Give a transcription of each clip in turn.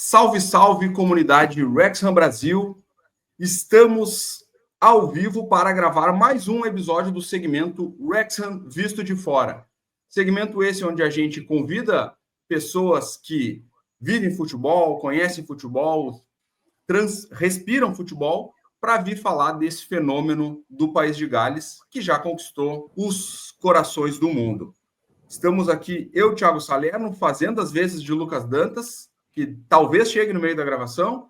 Salve, salve, comunidade Wrexham Brasil! Estamos ao vivo para gravar mais um episódio do segmento Wrexham Visto de Fora. Segmento esse onde a gente convida pessoas que vivem futebol, conhecem futebol, respiram futebol, para vir falar desse fenômeno do país de Gales, que já conquistou os corações do mundo. Estamos aqui, eu, Thiago Salerno, fazendo as vezes de Lucas Dantas, que talvez chegue no meio da gravação,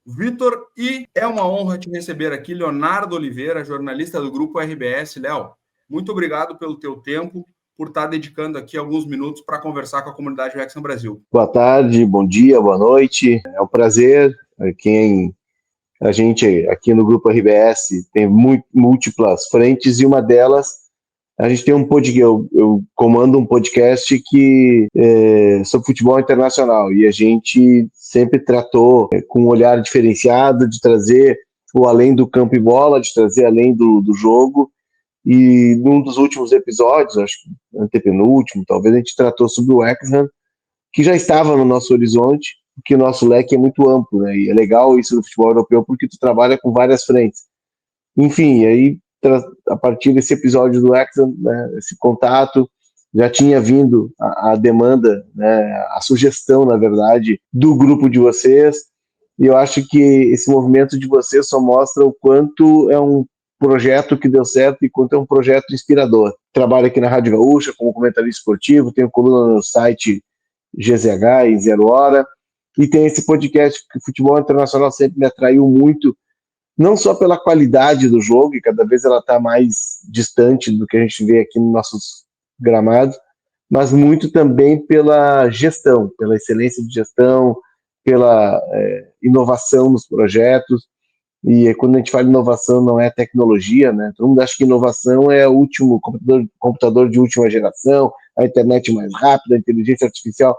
Vitor, e é uma honra te receber aqui, Leonardo Oliveira, jornalista do Grupo RBS. Léo, muito obrigado pelo teu tempo, por estar dedicando aqui alguns minutos para conversar com a comunidade Wrexham Brasil. Boa tarde, bom dia, boa noite, é um prazer. A gente aqui no Grupo RBS tem múltiplas frentes e uma delas, a gente tem um podcast, eu comando um podcast que sobre futebol internacional, e a gente sempre tratou com um olhar diferenciado de trazer o além do campo e bola, de trazer além do jogo. E num dos últimos episódios, acho que antepenúltimo, talvez, a gente tratou sobre o Wrexham, que já estava no nosso horizonte, porque o nosso leque é muito amplo, né? E é legal isso no futebol europeu, porque tu trabalha com várias frentes. Enfim, aí a partir desse episódio do Wrexham, né, esse contato, já tinha vindo a demanda, né, a sugestão, na verdade, do grupo de vocês, e eu acho que esse movimento de vocês só mostra o quanto é um projeto que deu certo e quanto é um projeto inspirador. Trabalho aqui na Rádio Gaúcha como comentarista esportivo, tenho coluna no site GZH em 0 Hora, e tem esse podcast que o futebol internacional sempre me atraiu muito, não só pela qualidade do jogo, e cada vez ela está mais distante do que a gente vê aqui nos nossos gramados, mas muito também pela gestão, pela excelência de gestão, pela inovação nos projetos. E quando a gente fala de inovação, não é tecnologia, né? Todo mundo acha que inovação é o último computador de última geração, a internet mais rápida, a inteligência artificial,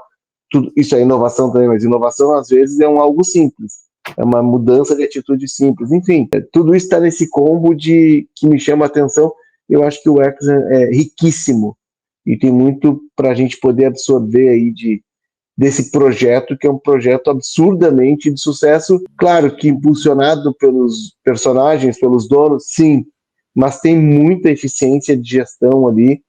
tudo isso é inovação também, mas inovação às vezes é algo simples, é uma mudança de atitude simples. Enfim, tudo isso está nesse combo que me chama a atenção. Eu acho que o Wrexham é riquíssimo e tem muito para a gente poder absorver aí desse projeto, que é um projeto absurdamente de sucesso, claro que impulsionado pelos personagens, pelos donos, sim, mas tem muita eficiência de gestão ali,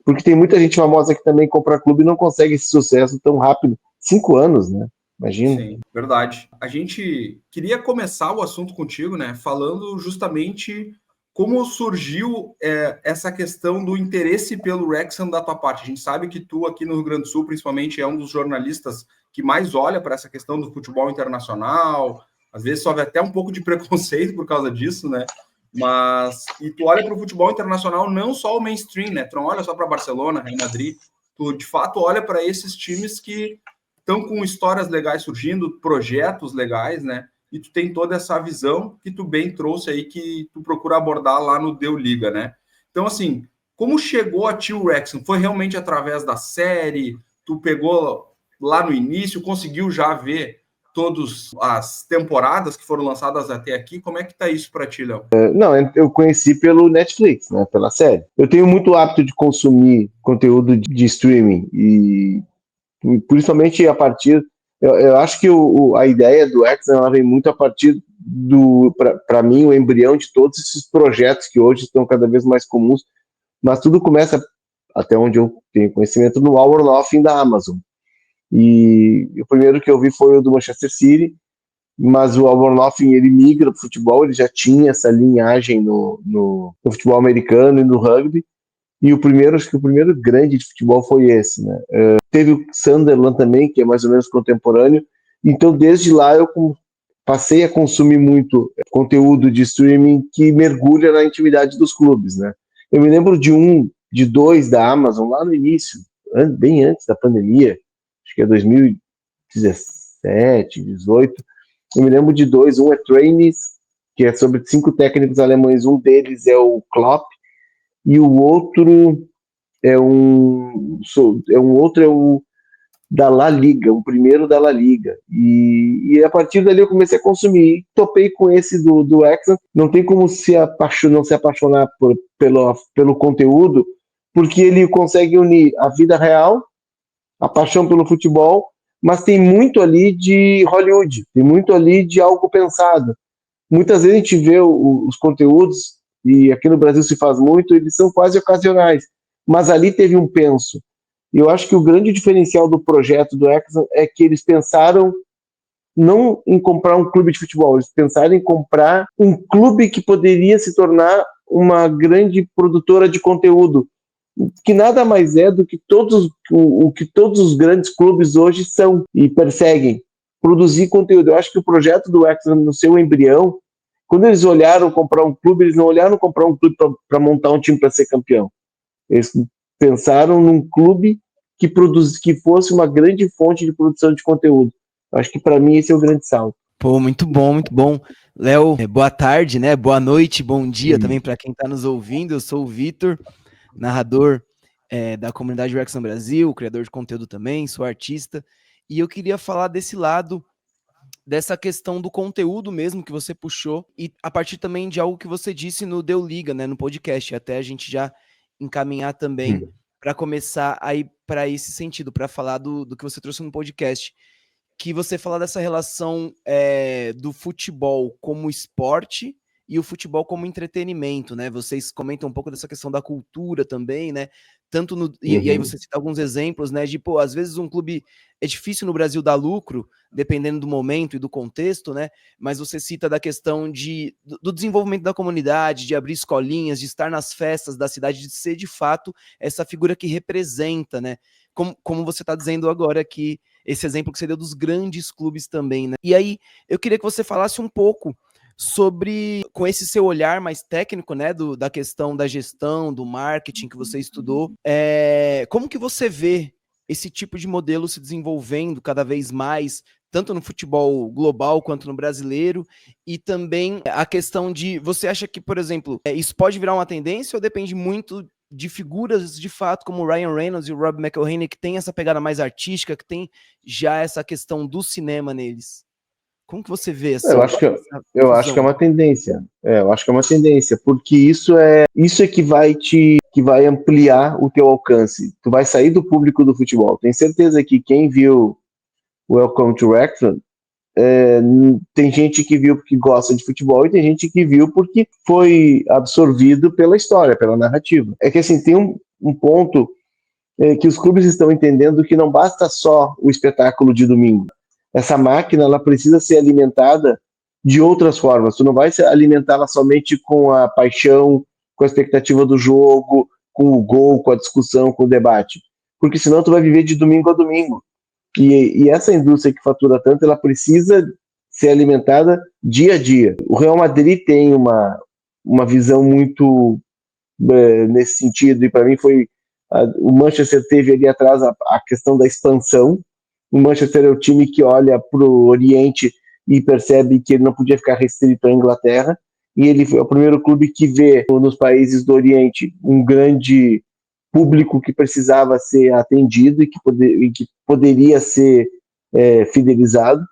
porque tem muita gente famosa que também compra clube e não consegue esse sucesso tão rápido. 5 anos, né? Imagina. Sim, verdade. A gente queria começar o assunto contigo, né, falando justamente como surgiu essa questão do interesse pelo Wrexham da tua parte. A gente sabe que tu aqui no Rio Grande do Sul, principalmente, é um dos jornalistas que mais olha para essa questão do futebol internacional. Às vezes sofre até um pouco de preconceito por causa disso, né? E tu olha para o futebol internacional não só o mainstream, né? Tu não olha só para Barcelona, Real Madrid. Tu, de fato, olha para esses times que estão com histórias legais surgindo, projetos legais, né? E tu tem toda essa visão que tu bem trouxe aí, que tu procura abordar lá no Deu Liga, né? Então, assim, como chegou a ti o Wrexham? Foi realmente através da série? Tu pegou lá no início, conseguiu já ver todas as temporadas que foram lançadas até aqui? Como é que tá isso para ti, Léo? Não, eu conheci pelo Netflix, né, pela série. Eu tenho muito hábito de consumir conteúdo de streaming, e principalmente a partir... Eu acho que a ideia do Wrexham, ela vem muito a partir para mim, o embrião de todos esses projetos que hoje estão cada vez mais comuns, mas tudo começa, até onde eu tenho conhecimento, no Hour Nothing da Amazon. E o primeiro que eu vi foi o do Manchester City, mas o Hour Nothing, ele migra para o futebol, ele já tinha essa linhagem no futebol americano e no rugby, e acho que o primeiro grande de futebol foi esse, né? Teve o Sunderland também, que é mais ou menos contemporâneo. Então, desde lá, eu passei a consumir muito conteúdo de streaming que mergulha na intimidade dos clubes, né? Eu me lembro de dois da Amazon, lá no início, bem antes da pandemia, acho que é 2017, 2018. Eu me lembro de dois, um é Trainees, que é sobre 5 técnicos alemães, um deles é o Klopp, e o outro é o da La Liga, o primeiro da La Liga. E a partir dali eu comecei a consumir. Topei com esse do Wrexham. Não tem como não se apaixonar pelo conteúdo, porque ele consegue unir a vida real, a paixão pelo futebol, mas tem muito ali de Hollywood, tem muito ali de algo pensado. Muitas vezes a gente vê os conteúdos, e aqui no Brasil se faz muito, eles são quase ocasionais, mas ali teve um penso. E eu acho que o grande diferencial do projeto do Exxon é que eles pensaram não em comprar um clube de futebol, eles pensaram em comprar um clube que poderia se tornar uma grande produtora de conteúdo, que nada mais é do que o que todos os grandes clubes hoje são e perseguem, produzir conteúdo. Eu acho que o projeto do Exxon, no seu embrião, quando eles olharam comprar um clube, eles não olharam comprar um clube para montar um time para ser campeão. Eles pensaram num clube que fosse uma grande fonte de produção de conteúdo. Eu acho que para mim esse é o grande salto. Pô, muito bom, muito bom. Léo, boa tarde, né? Boa noite, bom dia também para quem está nos ouvindo. Eu sou o Vitor, narrador da comunidade Wrexham Brasil, criador de conteúdo também, sou artista. E eu queria falar desse lado, dessa questão do conteúdo mesmo que você puxou, e a partir também de algo que você disse no Deu Liga, né, no podcast, até a gente já encaminhar também para começar a ir para esse sentido, para falar do que você trouxe no podcast, que você fala dessa relação do futebol como esporte e o futebol como entretenimento, né? Vocês comentam um pouco dessa questão da cultura também, né? Tanto e aí você cita alguns exemplos, né? De, pô, às vezes um clube é difícil no Brasil dar lucro, dependendo do momento e do contexto, né? Mas você cita da questão do desenvolvimento da comunidade, de abrir escolinhas, de estar nas festas da cidade, de ser de fato essa figura que representa, né? Como você está dizendo agora aqui, esse exemplo que você deu dos grandes clubes também, né? E aí, eu queria que você falasse um pouco sobre, com esse seu olhar mais técnico, né, da questão da gestão, do marketing que você estudou, como que você vê esse tipo de modelo se desenvolvendo cada vez mais, tanto no futebol global quanto no brasileiro, e também a questão de, você acha que, por exemplo, isso pode virar uma tendência ou depende muito de figuras de fato como o Ryan Reynolds e o Rob McElhenney, que tem essa pegada mais artística, que tem já essa questão do cinema neles? Como que você vê essa? Eu acho que é uma tendência. Eu acho que é uma tendência, porque isso é que vai ampliar o teu alcance. Tu vai sair do público do futebol. Tenho certeza que quem viu Welcome to Wrexham, tem gente que viu porque gosta de futebol e tem gente que viu porque foi absorvido pela história, pela narrativa. É que assim, tem um ponto que os clubes estão entendendo que não basta só o espetáculo de domingo. Essa máquina, ela precisa ser alimentada de outras formas. Tu não vai alimentá-la somente com a paixão, com a expectativa do jogo, com o gol, com a discussão, com o debate. Porque senão tu vai viver de domingo a domingo. E essa indústria que fatura tanto, ela precisa ser alimentada dia a dia. O Real Madrid tem uma visão muito nesse sentido, e para mim o Manchester teve ali atrás a questão da expansão. O Manchester é o time que olha para o Oriente e percebe que ele não podia ficar restrito à Inglaterra, e ele foi o primeiro clube que vê nos países do Oriente um grande público que precisava ser atendido e que poderia ser fidelizado.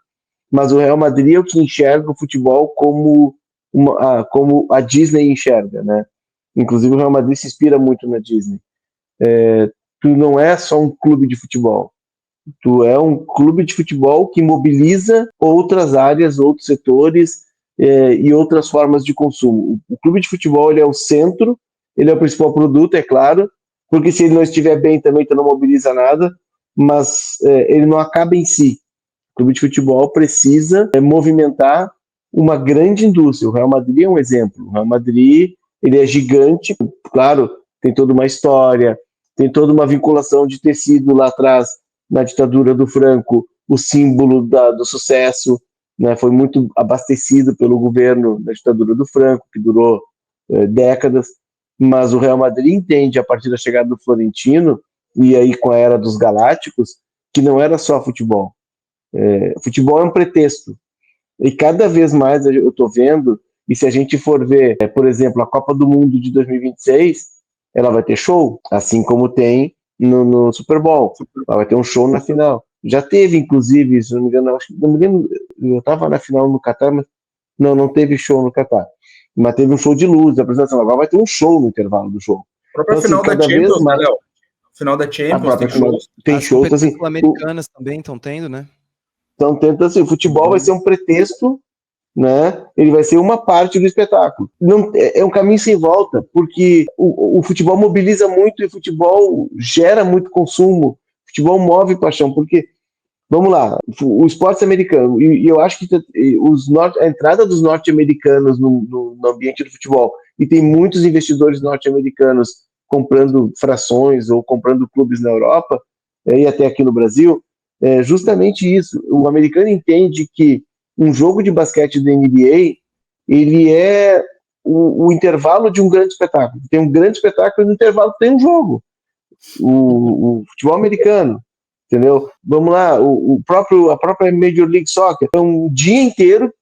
Mas o Real Madrid é o que enxerga o futebol como a Disney enxerga, né? Inclusive o Real Madrid se inspira muito na Disney. Tu não é só um clube de futebol, tu é um clube de futebol que mobiliza outras áreas, outros setores e outras formas de consumo. O clube de futebol, ele é o centro, ele é o principal produto, é claro, porque se ele não estiver bem também tu não mobiliza nada, mas ele não acaba em si. O clube de futebol precisa movimentar uma grande indústria. O Real Madrid é um exemplo. O Real Madrid, ele é gigante, claro, tem toda uma história, tem toda uma vinculação de ter sido lá atrás, na ditadura do Franco, o símbolo do sucesso, né? Foi muito abastecido pelo governo da ditadura do Franco, que durou décadas, mas o Real Madrid entende, a partir da chegada do Florentino, e aí com a era dos Galácticos, que não era só futebol. Futebol é um pretexto. E cada vez mais eu estou vendo, e se a gente for ver, por exemplo, a Copa do Mundo de 2026, ela vai ter show, assim como tem no Super Bowl. Ela vai ter um show na final. Já teve, inclusive, se não me engano, eu estava na final no Catar, mas não teve show no Catar. Mas teve um show de luz, a apresentação. Agora vai ter um show no intervalo do show. A própria final da Champions, né, Léo? Final da Champions, tem shows. tem show, então, assim, sul-americanas também estão tendo, né? Então, tenta assim, o futebol vai ser um pretexto, né? Ele vai ser uma parte do espetáculo. Não, é um caminho sem volta, porque o futebol mobiliza muito e o futebol gera muito consumo. O futebol move paixão, porque, vamos lá, o esporte americano, e eu acho que a entrada dos norte-americanos no ambiente do futebol, e tem muitos investidores norte-americanos comprando frações ou comprando clubes na Europa, e até aqui no Brasil, é justamente isso. O americano entende que um jogo de basquete da NBA, ele é o intervalo de um grande espetáculo. Tem um grande espetáculo e no intervalo tem um jogo. O futebol americano, entendeu? Vamos lá, a própria Major League Soccer é um dia inteiro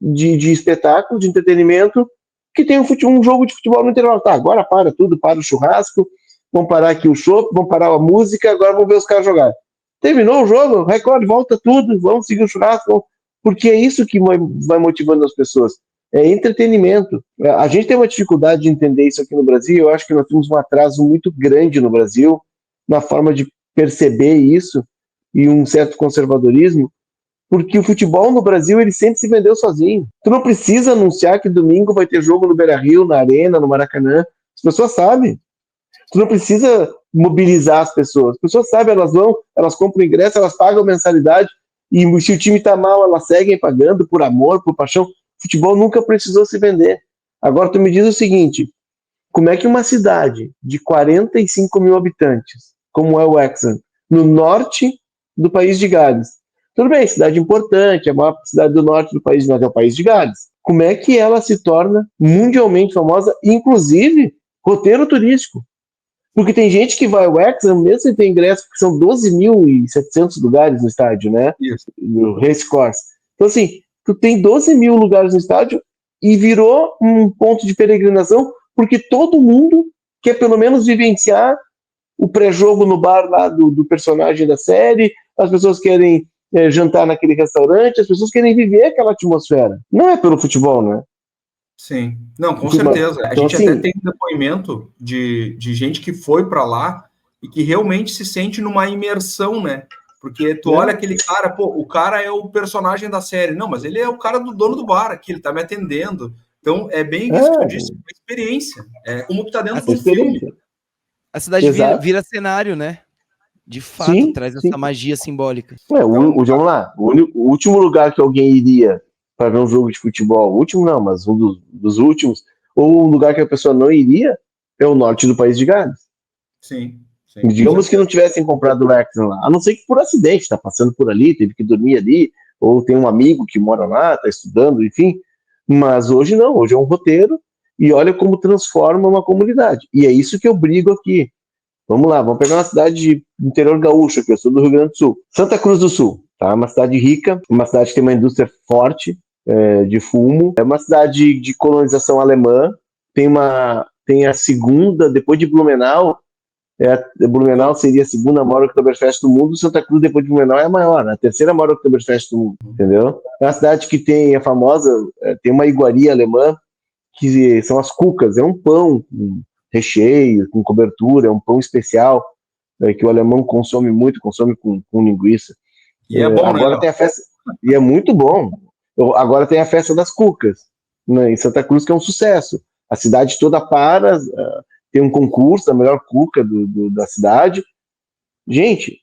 de espetáculo, de entretenimento, que tem um jogo de futebol no intervalo. Tá, agora para tudo, para o churrasco, vamos parar aqui o show, vamos parar a música, agora vamos ver os caras jogar. Terminou o jogo, recorde, volta tudo, vamos seguir o churrasco, porque é isso que vai motivando as pessoas. É entretenimento. A gente tem uma dificuldade de entender isso aqui no Brasil, eu acho que nós temos um atraso muito grande no Brasil, na forma de perceber isso, e um certo conservadorismo, porque o futebol no Brasil, ele sempre se vendeu sozinho. Tu não precisa anunciar que domingo vai ter jogo no Beira-Rio, na Arena, no Maracanã. As pessoas sabem. Tu não precisa mobilizar as pessoas sabem, elas vão, elas compram ingresso, elas pagam mensalidade, e se o time tá mal, elas seguem pagando por amor, por paixão. O futebol nunca precisou se vender. Agora tu me diz o seguinte, como é que uma cidade de 45 mil habitantes, como é o Wrexham, no norte do país de Gales, tudo bem, cidade importante, é a maior cidade do norte do país, mas é o país de Gales. Como é que ela se torna mundialmente famosa, inclusive roteiro turístico? Porque tem gente que vai ao Wrexham, mesmo sem ter ingresso, porque são 12.700 lugares no estádio, né? Isso. No Race Course. Então, assim, tu tem 12 mil lugares no estádio e virou um ponto de peregrinação, porque todo mundo quer pelo menos vivenciar o pré-jogo no bar lá do personagem da série, as pessoas querem jantar naquele restaurante, as pessoas querem viver aquela atmosfera. Não é pelo futebol, né? Sim, não, com certeza. A Então, gente assim, até tem depoimento de gente que foi para lá e que realmente se sente numa imersão, né? Porque tu olha aquele cara, pô, o cara é o personagem da série. Não, mas ele é o cara do dono do bar aqui, ele tá me atendendo. Então, é bem isso que tu disse, uma experiência. É como tu tá dentro de um filme. A cidade vira cenário, né? De fato, sim, traz sim. essa magia simbólica. Vamos lá, o último lugar que alguém iria para ver um jogo de futebol, o último não, mas um dos últimos, ou um lugar que a pessoa não iria, é o norte do país de Gales. Sim. Digamos que não tivessem comprado o Wrexham lá, a não ser que por acidente, está passando por ali, teve que dormir ali, ou tem um amigo que mora lá, está estudando, enfim. Mas hoje não, hoje é um roteiro, e olha como transforma uma comunidade. E é isso que eu brigo aqui. Vamos lá, vamos pegar uma cidade do interior gaúcho, que eu sou do Rio Grande do Sul. Santa Cruz do Sul, tá? Uma cidade rica, uma cidade que tem uma indústria forte de fumo. É uma cidade de colonização alemã. Tem a segunda, depois de Blumenau, Blumenau seria a segunda maior Oktoberfest do mundo, Santa Cruz, depois de Blumenau, é a maior, a terceira maior Oktoberfest do mundo, entendeu? É uma cidade que tem a famosa, tem uma iguaria alemã, que são as cucas, é um pão com recheio, com cobertura, é um pão especial, que o alemão consome muito, consome com linguiça. E é bom, agora né? Tem a festa, e é muito bom. Agora tem a festa das cucas, né, em Santa Cruz, que é um sucesso. A cidade toda para, tem um concurso da melhor cuca da cidade. Gente,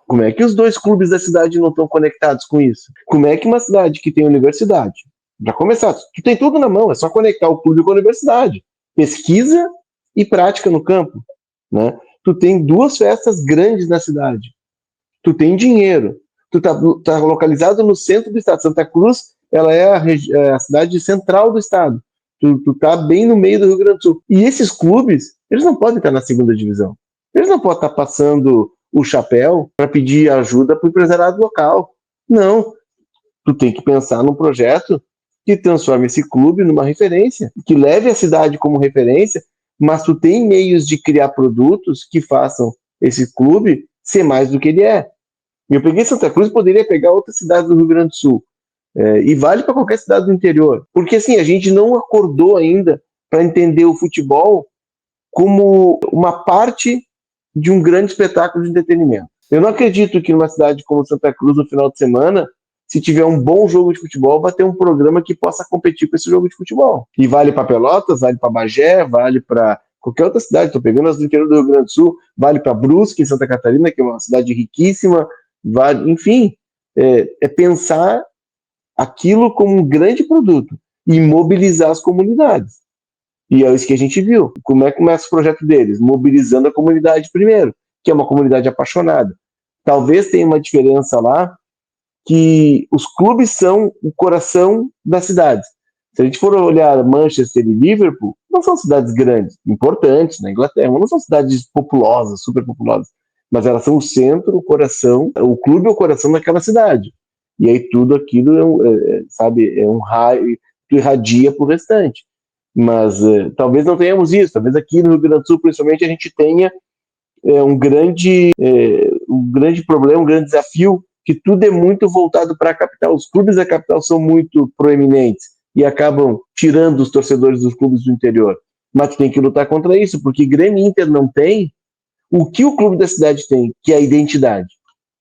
como é que os dois clubes da cidade não estão conectados com isso? Como é que uma cidade que tem universidade, para começar, tu tem tudo na mão, é só conectar o clube com a universidade. Pesquisa e prática no campo, né? Tu tem duas festas grandes na cidade. Tu tem dinheiro. Tu tá localizado no centro do estado. Santa Cruz, ela é a cidade central do estado. Tu tá bem no meio do Rio Grande do Sul. E esses clubes, eles não podem estar na segunda divisão. Eles não podem estar passando o chapéu para pedir ajuda para o empresariado local. Não. Tu tem que pensar num projeto que transforme esse clube numa referência, que leve a cidade como referência, mas tu tem meios de criar produtos que façam esse clube ser mais do que ele é. Eu peguei Santa Cruz, poderia pegar outra cidade do Rio Grande do Sul. E vale para qualquer cidade do interior. Porque assim, a gente não acordou ainda para entender o futebol como uma parte de um grande espetáculo de entretenimento. Eu não acredito que numa cidade como Santa Cruz, no final de semana, se tiver um bom jogo de futebol, vai ter um programa que possa competir com esse jogo de futebol. E vale para Pelotas, vale para Bagé, vale para qualquer outra cidade. Estou pegando as do interior do Rio Grande do Sul, vale para Brusque, em Santa Catarina, que é uma cidade riquíssima. Vale, enfim, é pensar aquilo como um grande produto e mobilizar as comunidades. E é isso que a gente viu. Como é que começa o projeto deles? Mobilizando a comunidade primeiro, que é uma comunidade apaixonada. Talvez tenha uma diferença lá, que os clubes são o coração das cidades. Se a gente for olhar Manchester e Liverpool, não são cidades grandes, importantes na Inglaterra, não são cidades populosas, super populosas, mas elas são o centro, o coração, o clube é o coração daquela cidade. E aí tudo aquilo sabe, é um raio que irradia para o restante. Mas talvez não tenhamos isso, talvez aqui no Rio Grande do Sul, principalmente, a gente tenha um grande problema, um grande desafio, que tudo é muito voltado para a capital. Os clubes da capital são muito proeminentes e acabam tirando os torcedores dos clubes do interior. Mas tu tem que lutar contra isso, porque Grêmio e Inter não tem o que o clube da cidade tem, que é a identidade.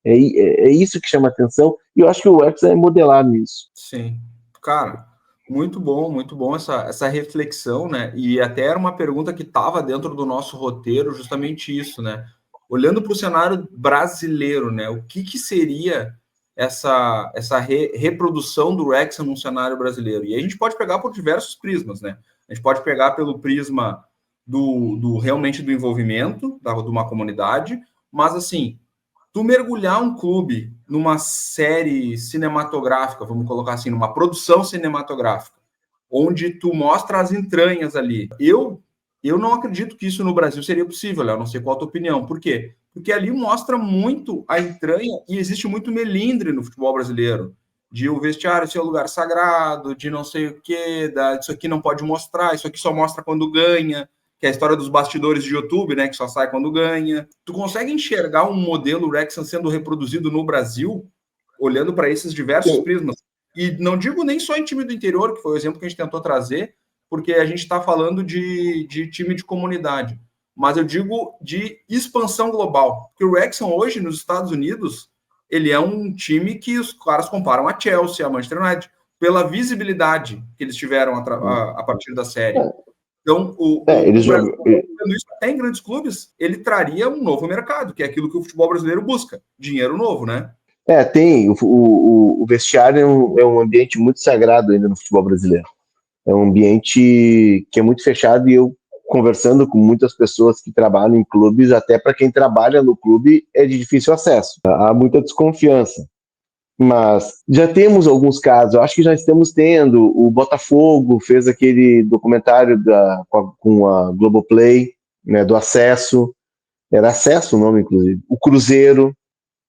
É isso que chama atenção, e eu acho que o Hexa é modelar nisso. Sim. Cara, muito bom essa reflexão, né? E até era uma pergunta que estava dentro do nosso roteiro, justamente isso, né? Olhando para o cenário brasileiro, né? O que seria essa reprodução do Wrexham num cenário brasileiro? E aí a gente pode pegar por diversos prismas, né? A gente pode pegar pelo prisma realmente do envolvimento de uma comunidade, mas assim, tu mergulhar um clube numa série cinematográfica, vamos colocar assim, numa produção cinematográfica, onde tu mostra as entranhas ali. Eu não acredito que isso no Brasil seria possível, Léo, não sei qual a tua opinião. Por quê? Porque ali mostra muito a entranha e existe muito melindre no futebol brasileiro. De o vestiário ser um lugar sagrado, de não sei o quê, isso aqui não pode mostrar, isso aqui só mostra quando ganha, que é a história dos bastidores de YouTube, né, que só sai quando ganha. Tu consegue enxergar um modelo Wrexham sendo reproduzido no Brasil, olhando para esses diversos prismas? E não digo nem só em time do interior, que foi o exemplo que a gente tentou trazer, porque a gente está falando de time de comunidade, mas eu digo de expansão global. Porque o Wrexham hoje, nos Estados Unidos, ele é um time que os caras comparam a Chelsea, a Manchester United, pela visibilidade que eles tiveram a partir da série. Então, o Brasil, isso até em grandes clubes, ele traria um novo mercado, que é aquilo que o futebol brasileiro busca, dinheiro novo, né? Tem. O vestiário é um ambiente muito sagrado ainda no futebol brasileiro. É um ambiente que é muito fechado, e eu, conversando com muitas pessoas que trabalham em clubes, até para quem trabalha no clube, é de difícil acesso. Há muita desconfiança. Mas já temos alguns casos, eu acho que já estamos tendo. O Botafogo fez aquele documentário com a Globoplay, né, do Acesso, era Acesso o nome, inclusive. O Cruzeiro,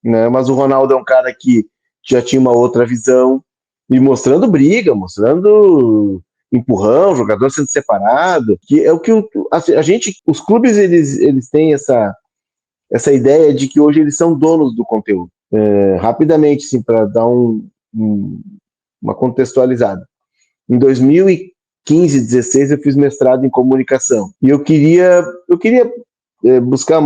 né, mas o Ronaldo é um cara que já tinha uma outra visão, e mostrando briga, mostrando empurrão, jogador sendo separado, que é o que a gente, os clubes, eles têm essa ideia de que hoje eles são donos do conteúdo. Rapidamente, assim, para dar uma contextualizada. Em 2015, 16, eu fiz mestrado em comunicação. E eu queria buscar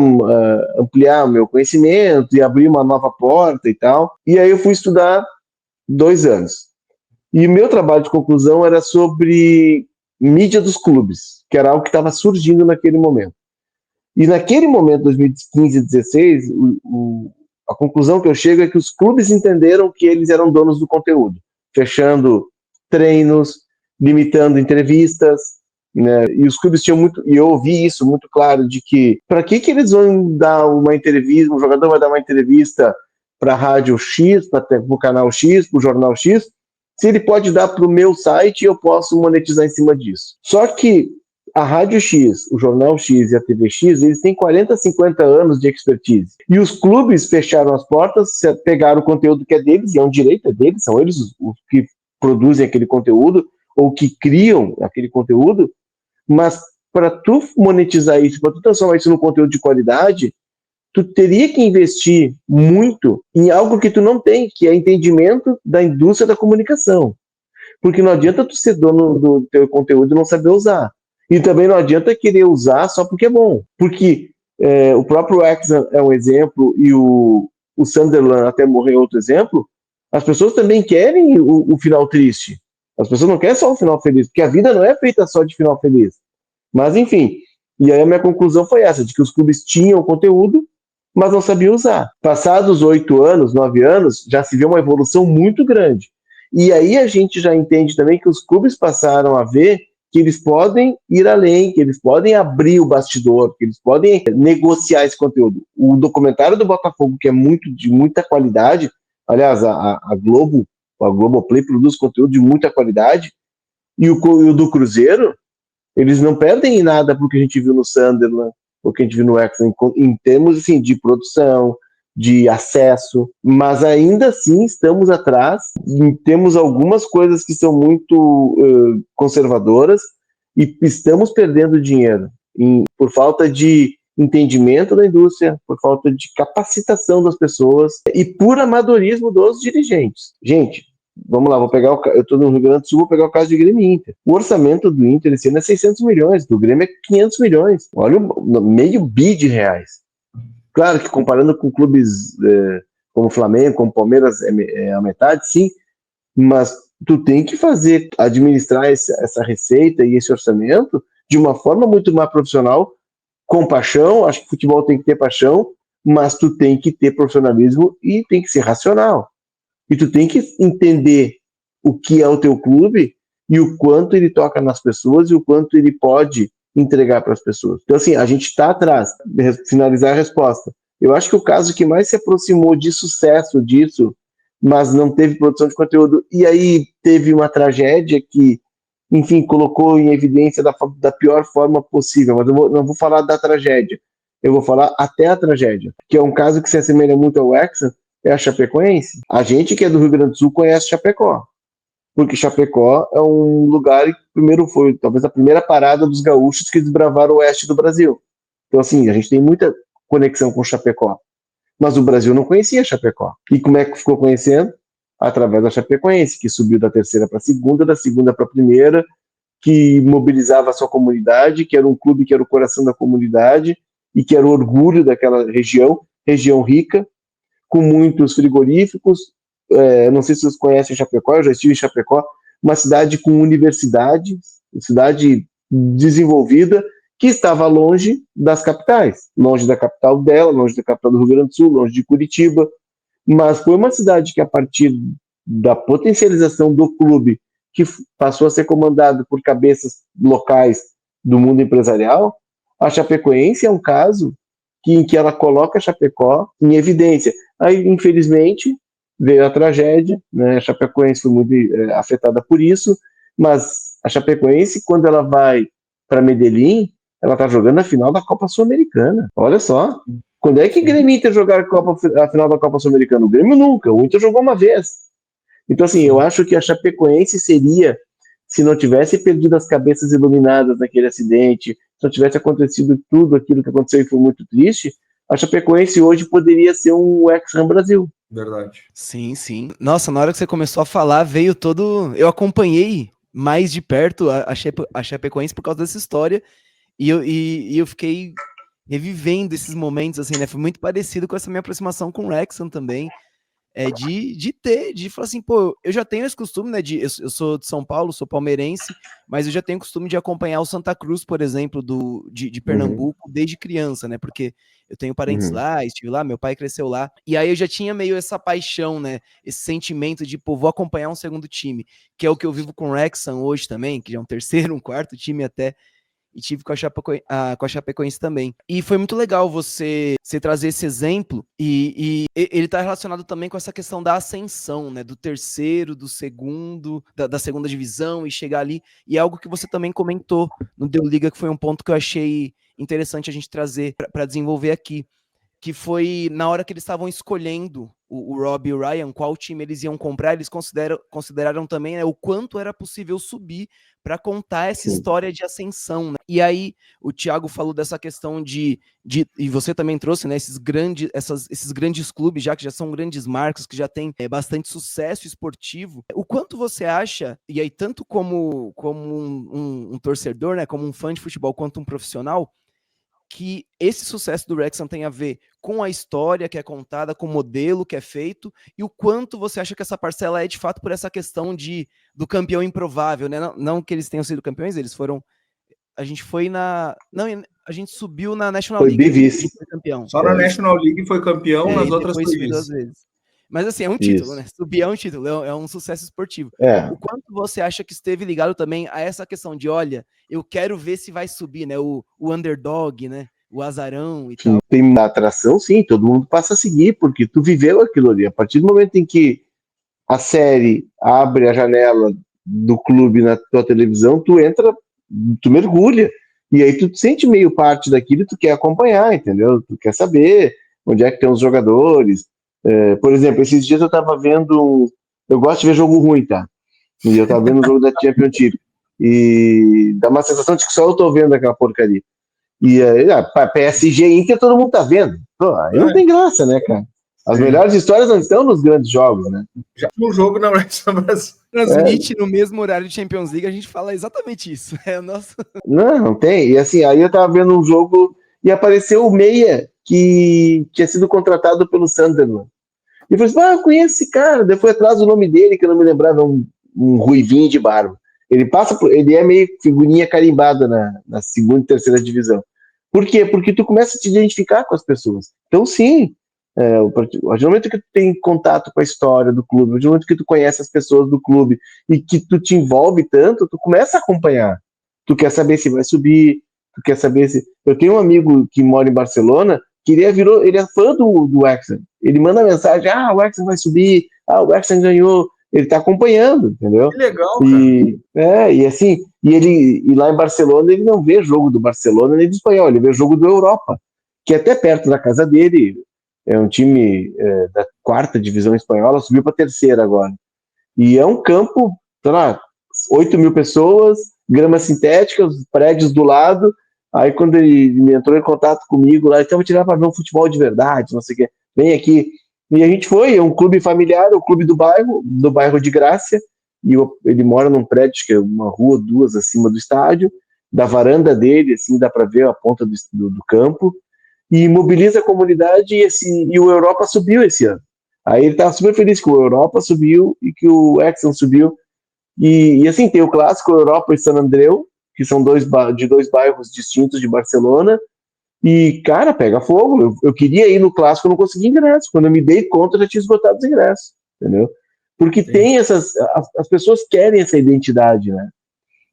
ampliar o meu conhecimento e abrir uma nova porta e tal. E aí eu fui estudar 2 anos. E meu trabalho de conclusão era sobre mídia dos clubes, que era algo que estava surgindo naquele momento. E naquele momento, 2015 e 2016, a conclusão que eu chego é que os clubes entenderam que eles eram donos do conteúdo, fechando treinos, limitando entrevistas, né? E os clubes tinham muito, e eu ouvi isso muito claro, de que para que eles vão dar uma entrevista, um jogador vai dar uma entrevista para a rádio X, para o canal X, para o jornal X, se ele pode dar para o meu site e eu posso monetizar em cima disso. Só que a Rádio X, o Jornal X e a TV X, eles têm 40, 50 anos de expertise. E os clubes fecharam as portas, pegaram o conteúdo que é deles, e é um direito deles, são eles os que produzem aquele conteúdo, ou que criam aquele conteúdo, mas para tu monetizar isso, para tu transformar isso num conteúdo de qualidade, tu teria que investir muito em algo que tu não tem, que é entendimento da indústria da comunicação. Porque não adianta tu ser dono do teu conteúdo e não saber usar. E também não adianta querer usar só porque é bom. Porque O próprio Wrexham é um exemplo, e o Sunderland até morrer outro exemplo. As pessoas também querem o final triste. As pessoas não querem só um final feliz, porque a vida não é feita só de final feliz. Mas, enfim, e aí a minha conclusão foi essa, de que os clubes tinham conteúdo, mas não sabiam usar. Passados 8 anos, 9 anos, já se vê uma evolução muito grande. E aí a gente já entende também que os clubes passaram a ver que eles podem ir além, que eles podem abrir o bastidor, que eles podem negociar esse conteúdo. O documentário do Botafogo, que é de muita qualidade, aliás, a Globoplay produz conteúdo de muita qualidade, e o do Cruzeiro, eles não perdem em nada porque a gente viu no Sunderland, o que a gente viu no Wrexham, em termos assim, de produção, de acesso, mas ainda assim estamos atrás, temos algumas coisas que são muito conservadoras e estamos perdendo dinheiro por falta de entendimento da indústria, por falta de capacitação das pessoas e por amadorismo dos dirigentes. Gente, vamos lá, eu estou no Rio Grande do Sul, vou pegar o caso de Grêmio e Inter. O orçamento do Inter esse ano é 600 milhões, do Grêmio é 500 milhões. Olha, meio bi de reais. Claro que comparando com clubes como o Flamengo, como o Palmeiras, é a metade, sim, mas tu tem que administrar essa receita e esse orçamento de uma forma muito mais profissional, com paixão. Acho que futebol tem que ter paixão, mas tu tem que ter profissionalismo e tem que ser racional. E tu tem que entender o que é o teu clube e o quanto ele toca nas pessoas e o quanto ele pode entregar para as pessoas. Então, assim, a gente está atrás. Finalizar a resposta. Eu acho que o caso que mais se aproximou de sucesso disso, mas não teve produção de conteúdo, e aí teve uma tragédia que, enfim, colocou em evidência da pior forma possível, mas eu não vou falar da tragédia, eu vou falar até a tragédia, que é um caso que se assemelha muito ao Wrexham, é a Chapecoense. A gente que é do Rio Grande do Sul conhece Chapecó, porque Chapecó é um lugar que primeiro foi talvez a primeira parada dos gaúchos que desbravaram o oeste do Brasil. Então, assim, a gente tem muita conexão com Chapecó. Mas o Brasil não conhecia Chapecó. E como é que ficou conhecendo? Através da Chapecoense, que subiu da terceira para a segunda, da segunda para a primeira, que mobilizava a sua comunidade, que era um clube que era o coração da comunidade e que era o orgulho daquela região rica, com muitos frigoríficos. Não sei se vocês conhecem Chapecó, eu já estive em Chapecó, uma cidade com universidade, cidade desenvolvida, que estava longe das capitais, longe da capital dela, longe da capital do Rio Grande do Sul, longe de Curitiba, mas foi uma cidade que, a partir da potencialização do clube, que passou a ser comandado por cabeças locais do mundo empresarial, a Chapecoense é um caso em que ela coloca a Chapecó em evidência. Aí, infelizmente, veio a tragédia, né? A Chapecoense foi muito afetada por isso, mas a Chapecoense, quando ela vai para Medellín, ela está jogando a final da Copa Sul-Americana. Olha só. Quando é que o Grêmio e Inter jogaram a final da Copa Sul-Americana? O Grêmio nunca, o Inter jogou uma vez. Então, assim, eu acho que a Chapecoense seria, se não tivesse perdido as cabeças iluminadas naquele acidente, se não tivesse acontecido tudo aquilo que aconteceu e foi muito triste, a Chapecoense hoje poderia ser um Wrexham Brasil. Verdade. Sim, sim. Nossa, na hora que você começou a falar, veio todo... Eu acompanhei mais de perto a Chapecoense por causa dessa história e eu fiquei revivendo esses momentos, assim, né? Foi muito parecido com essa minha aproximação com o Wrexham também. De falar assim, pô, eu já tenho esse costume, né, eu sou de São Paulo, sou palmeirense, mas eu já tenho o costume de acompanhar o Santa Cruz, por exemplo, de Pernambuco, desde criança, né, porque eu tenho parentes lá, estive lá, meu pai cresceu lá, e aí eu já tinha meio essa paixão, né, esse sentimento de, pô, vou acompanhar um segundo time, que é o que eu vivo com o Wrexham hoje também, que já é um terceiro, um quarto time até, e tive com a Chapecoense também. E foi muito legal você trazer esse exemplo, e ele está relacionado também com essa questão da ascensão, né, do terceiro, do segundo, da segunda divisão, e chegar ali, e é algo que você também comentou no Deu Liga, que foi um ponto que eu achei interessante a gente trazer para desenvolver aqui, que foi na hora que eles estavam escolhendo o Rob e o Ryan, qual time eles iam comprar, eles consideraram também, né, o quanto era possível subir para contar essa história de ascensão. Né? E aí o Thiago falou dessa questão e você também trouxe, né, esses grandes clubes, já que já são grandes marcas, que já têm bastante sucesso esportivo. O quanto você acha, e aí tanto como um torcedor, né, como um fã de futebol, quanto um profissional, que esse sucesso do Wrexham tem a ver com a história que é contada, com o modelo que é feito, e o quanto você acha que essa parcela é de fato por essa questão do campeão improvável, né? Não que eles tenham sido campeões, eles foram. A gente foi na. Não, a gente subiu na National Foi League. bivice. Foi campeão. Só na National League foi campeão, nas E outras depois foi subiu 2 vice. vezes. Mas assim, é um título, né? Subir é um título, é um sucesso esportivo. O quanto você acha que esteve ligado também a essa questão de, olha, eu quero ver se vai subir, né? O underdog, né? O azarão e tal. Tem uma atração, sim, todo mundo passa a seguir, porque tu viveu aquilo ali. A partir do momento em que a série abre a janela do clube na tua televisão, tu entra, tu mergulha, e aí tu te sente meio parte daquilo e tu quer acompanhar, entendeu? Tu quer saber onde é que tem os jogadores. Por exemplo, esses dias eu tava vendo, eu gosto de ver jogo ruim, tá? E eu tava vendo o jogo da Championship, e dá uma sensação de que só eu tô vendo aquela porcaria. E PSG e Inter todo mundo tá vendo. Pô, aí não tem graça, né, cara? As melhores histórias não estão nos grandes jogos, né? Já no jogo na Wrexham Brasil. Transmite no mesmo horário de Champions League, a gente fala exatamente isso. É o nosso. Não tem. E assim, aí eu tava vendo um jogo e apareceu o Meia, que tinha sido contratado pelo Sunderland. E eu falei assim, eu conheço esse cara. Daí fui atrás do nome dele, que eu não me lembrava, um ruivinho de barba. Ele é meio figurinha carimbada na segunda e terceira divisão. Por quê? Porque tu começa a te identificar com as pessoas. Então, sim, a partir do momento que tu tem contato com a história do clube, a partir do momento que tu conhece as pessoas do clube e que tu te envolve tanto, tu começa a acompanhar. Tu quer saber se vai subir, tu quer saber se... Eu tenho um amigo que mora em Barcelona, que ele é fã do Wrexham. Ele manda mensagem, o Wrexham vai subir, o Wrexham ganhou. Ele tá acompanhando, entendeu? Que legal, cara. E assim, e lá em Barcelona ele não vê jogo do Barcelona nem do Espanhol, ele vê jogo do Europa, que é até perto da casa dele, é um time da 4ª divisão espanhola, subiu para 3ª agora. E é um campo, sei lá, 8 mil pessoas, grama sintética, os prédios do lado. Aí quando ele entrou em contato comigo lá, então vou tirar para ver um futebol de verdade, não sei o que, vem aqui. E a gente foi, é um clube familiar, o clube do bairro de Grácia, e ele mora num prédio, que é uma rua, 2 acima do estádio, da varanda dele, assim, dá para ver a ponta do campo, e mobiliza a comunidade, e o Europa subiu esse ano. Aí ele estava super feliz que o Europa subiu e que o Wrexham subiu, e assim, tem o clássico Europa e San Andreu, que são de 2 bairros distintos de Barcelona, e, cara, pega fogo. Eu queria ir no clássico, eu não consegui ingresso. Quando eu me dei conta, eu já tinha esgotado os ingressos, entendeu? Porque tem as pessoas querem essa identidade, né?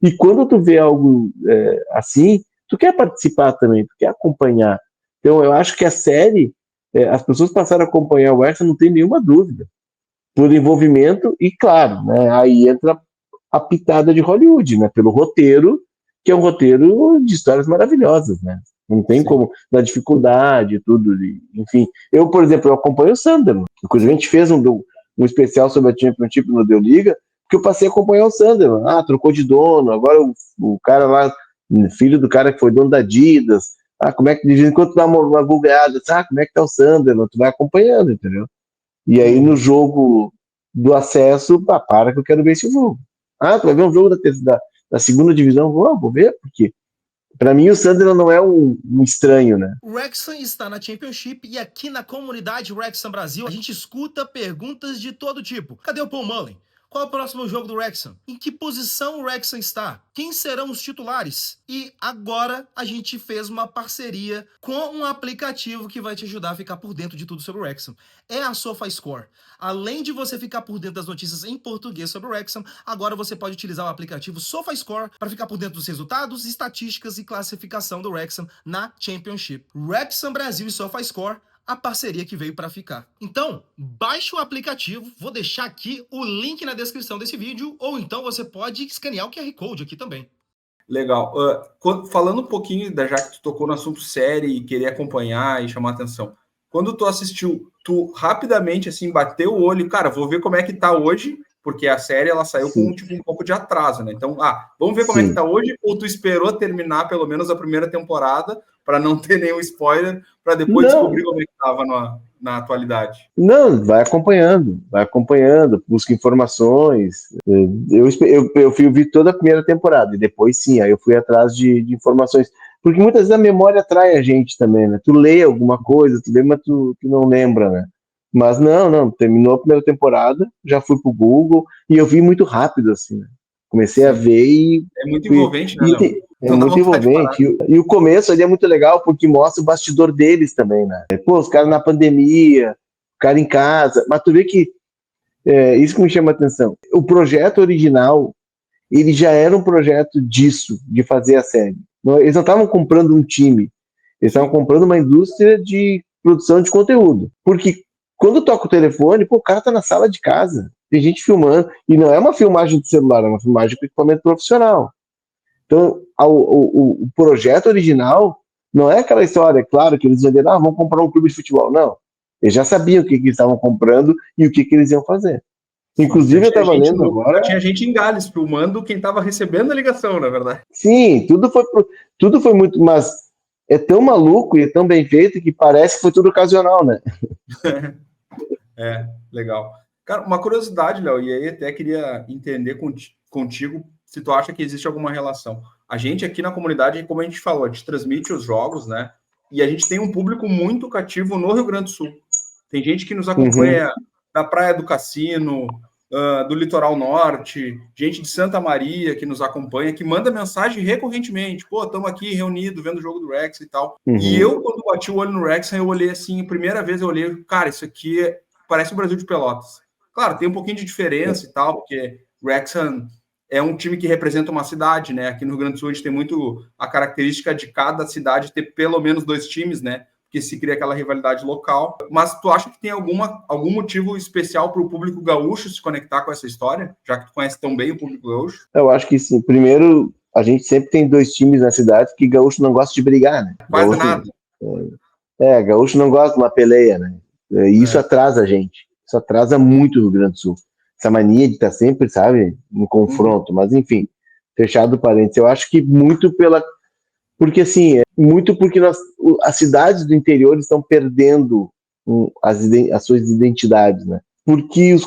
E quando tu vê algo assim, tu quer participar também, tu quer acompanhar. Então, eu acho que a série, as pessoas passaram a acompanhar o Wrexham, não tem nenhuma dúvida. Por envolvimento, e claro, né, aí entra a pitada de Hollywood, né? Pelo roteiro, que é um roteiro de histórias maravilhosas, né? Não tem como, da dificuldade, tudo, enfim. Eu, por exemplo, eu acompanho o Sunderland. Inclusive, a gente fez um especial sobre a Championship no Deu Liga, porque eu passei a acompanhar o Sunderland. Trocou de dono, agora o cara lá, filho do cara que foi dono da Adidas. Como é que, de vez em quando tu dá uma googleada, como é que tá o Sunderland? Tu vai acompanhando, entendeu? E aí, no jogo do acesso, para que eu quero ver esse jogo. Tu vai ver um jogo da segunda divisão? Vou ver, porque para mim, o Sunderland não é um estranho, né? O Wrexham está na Championship e aqui na comunidade Wrexham Brasil a gente escuta perguntas de todo tipo. Cadê o Paul Mullen? Qual é o próximo jogo do Wrexham? Em que posição o Wrexham está? Quem serão os titulares? E agora a gente fez uma parceria com um aplicativo que vai te ajudar a ficar por dentro de tudo sobre o Wrexham. É a SofaScore. Além de você ficar por dentro das notícias em português sobre o Wrexham, agora você pode utilizar o aplicativo SofaScore para ficar por dentro dos resultados, estatísticas e classificação do Wrexham na Championship. Wrexham Brasil e SofaScore, a parceria que veio para ficar. Então, baixe o aplicativo, vou deixar aqui o link na descrição desse vídeo, ou então você pode escanear o QR Code aqui também. Legal. Falando um pouquinho, já que tu tocou no assunto série e querer acompanhar e chamar atenção, quando tu assistiu, tu rapidamente, assim, bateu o olho, cara, vou ver como é que tá hoje, porque a série, ela saiu com um pouco de atraso, né? Então, vamos ver como é que tá hoje, ou tu esperou terminar pelo menos a primeira temporada, para não ter nenhum spoiler, para depois descobrir como é que estava na atualidade? Não, vai acompanhando, busca informações. Eu vi toda a primeira temporada, e depois sim, aí eu fui atrás de informações. Porque muitas vezes a memória atrai a gente também, né? Tu lê alguma coisa, tu lê, mas tu não lembra, né? Mas não, terminou a primeira temporada, já fui pro Google e eu vi muito rápido, assim, né? Comecei a Sim. ver e É muito envolvente, né, Léo? é Não dá muito vontade de parar. envolvente. E o começo ali é muito legal porque mostra o bastidor deles também, né? Pô, os caras na pandemia, o cara em casa, mas tu vê que isso que me chama a atenção. O projeto original, ele já era um projeto disso, de fazer a série. Eles não estavam comprando um time, eles estavam comprando uma indústria de produção de conteúdo. Porque quando toca o telefone, pô, o cara tá na sala de casa, tem gente filmando, e não é uma filmagem de celular, é uma filmagem com equipamento profissional. Então, o projeto original não é aquela história, claro, que eles venderam, vamos comprar um clube de futebol. Não. Eles já sabiam o que eles estavam comprando e o que eles iam fazer. Inclusive, eu estava lendo agora. Já tinha gente em Gales filmando quem estava recebendo a ligação, na verdade. Sim, tudo foi muito. Mas é tão maluco e é tão bem feito que parece que foi tudo ocasional, né? Legal. Cara, uma curiosidade, Léo, e aí até queria entender contigo se tu acha que existe alguma relação. A gente aqui na comunidade, como a gente falou, a gente transmite os jogos, né? E a gente tem um público muito cativo no Rio Grande do Sul. Tem gente que nos acompanha da Praia do Cassino, do Litoral Norte, gente de Santa Maria que nos acompanha, que manda mensagem recorrentemente. Pô, estamos aqui reunidos, vendo o jogo do Wrexham e tal. E eu, quando bati o olho no Wrexham, eu olhei assim, primeira vez eu olhei, cara, isso aqui parece o Brasil de Pelotas. Claro, tem um pouquinho de diferença e tal, porque Wrexham é um time que representa uma cidade, né? Aqui no Rio Grande do Sul a gente tem muito a característica de cada cidade ter pelo menos 2 times, né? Porque se cria aquela rivalidade local. Mas tu acha que tem algum motivo especial para o público gaúcho se conectar com essa história? Já que tu conhece tão bem o público gaúcho? Eu acho que sim. Primeiro, a gente sempre tem 2 times na cidade que gaúcho não gosta de brigar, né? Quase Gaúcho, nada. gaúcho não gosta de uma peleia, né? E isso atrasa a gente. Isso atrasa muito o Rio Grande do Sul. Essa mania de estar sempre, sabe, em confronto. Mas, enfim, fechado parênteses. Eu acho que muito porque, assim, muito porque as cidades do interior estão perdendo as suas identidades, né? Porque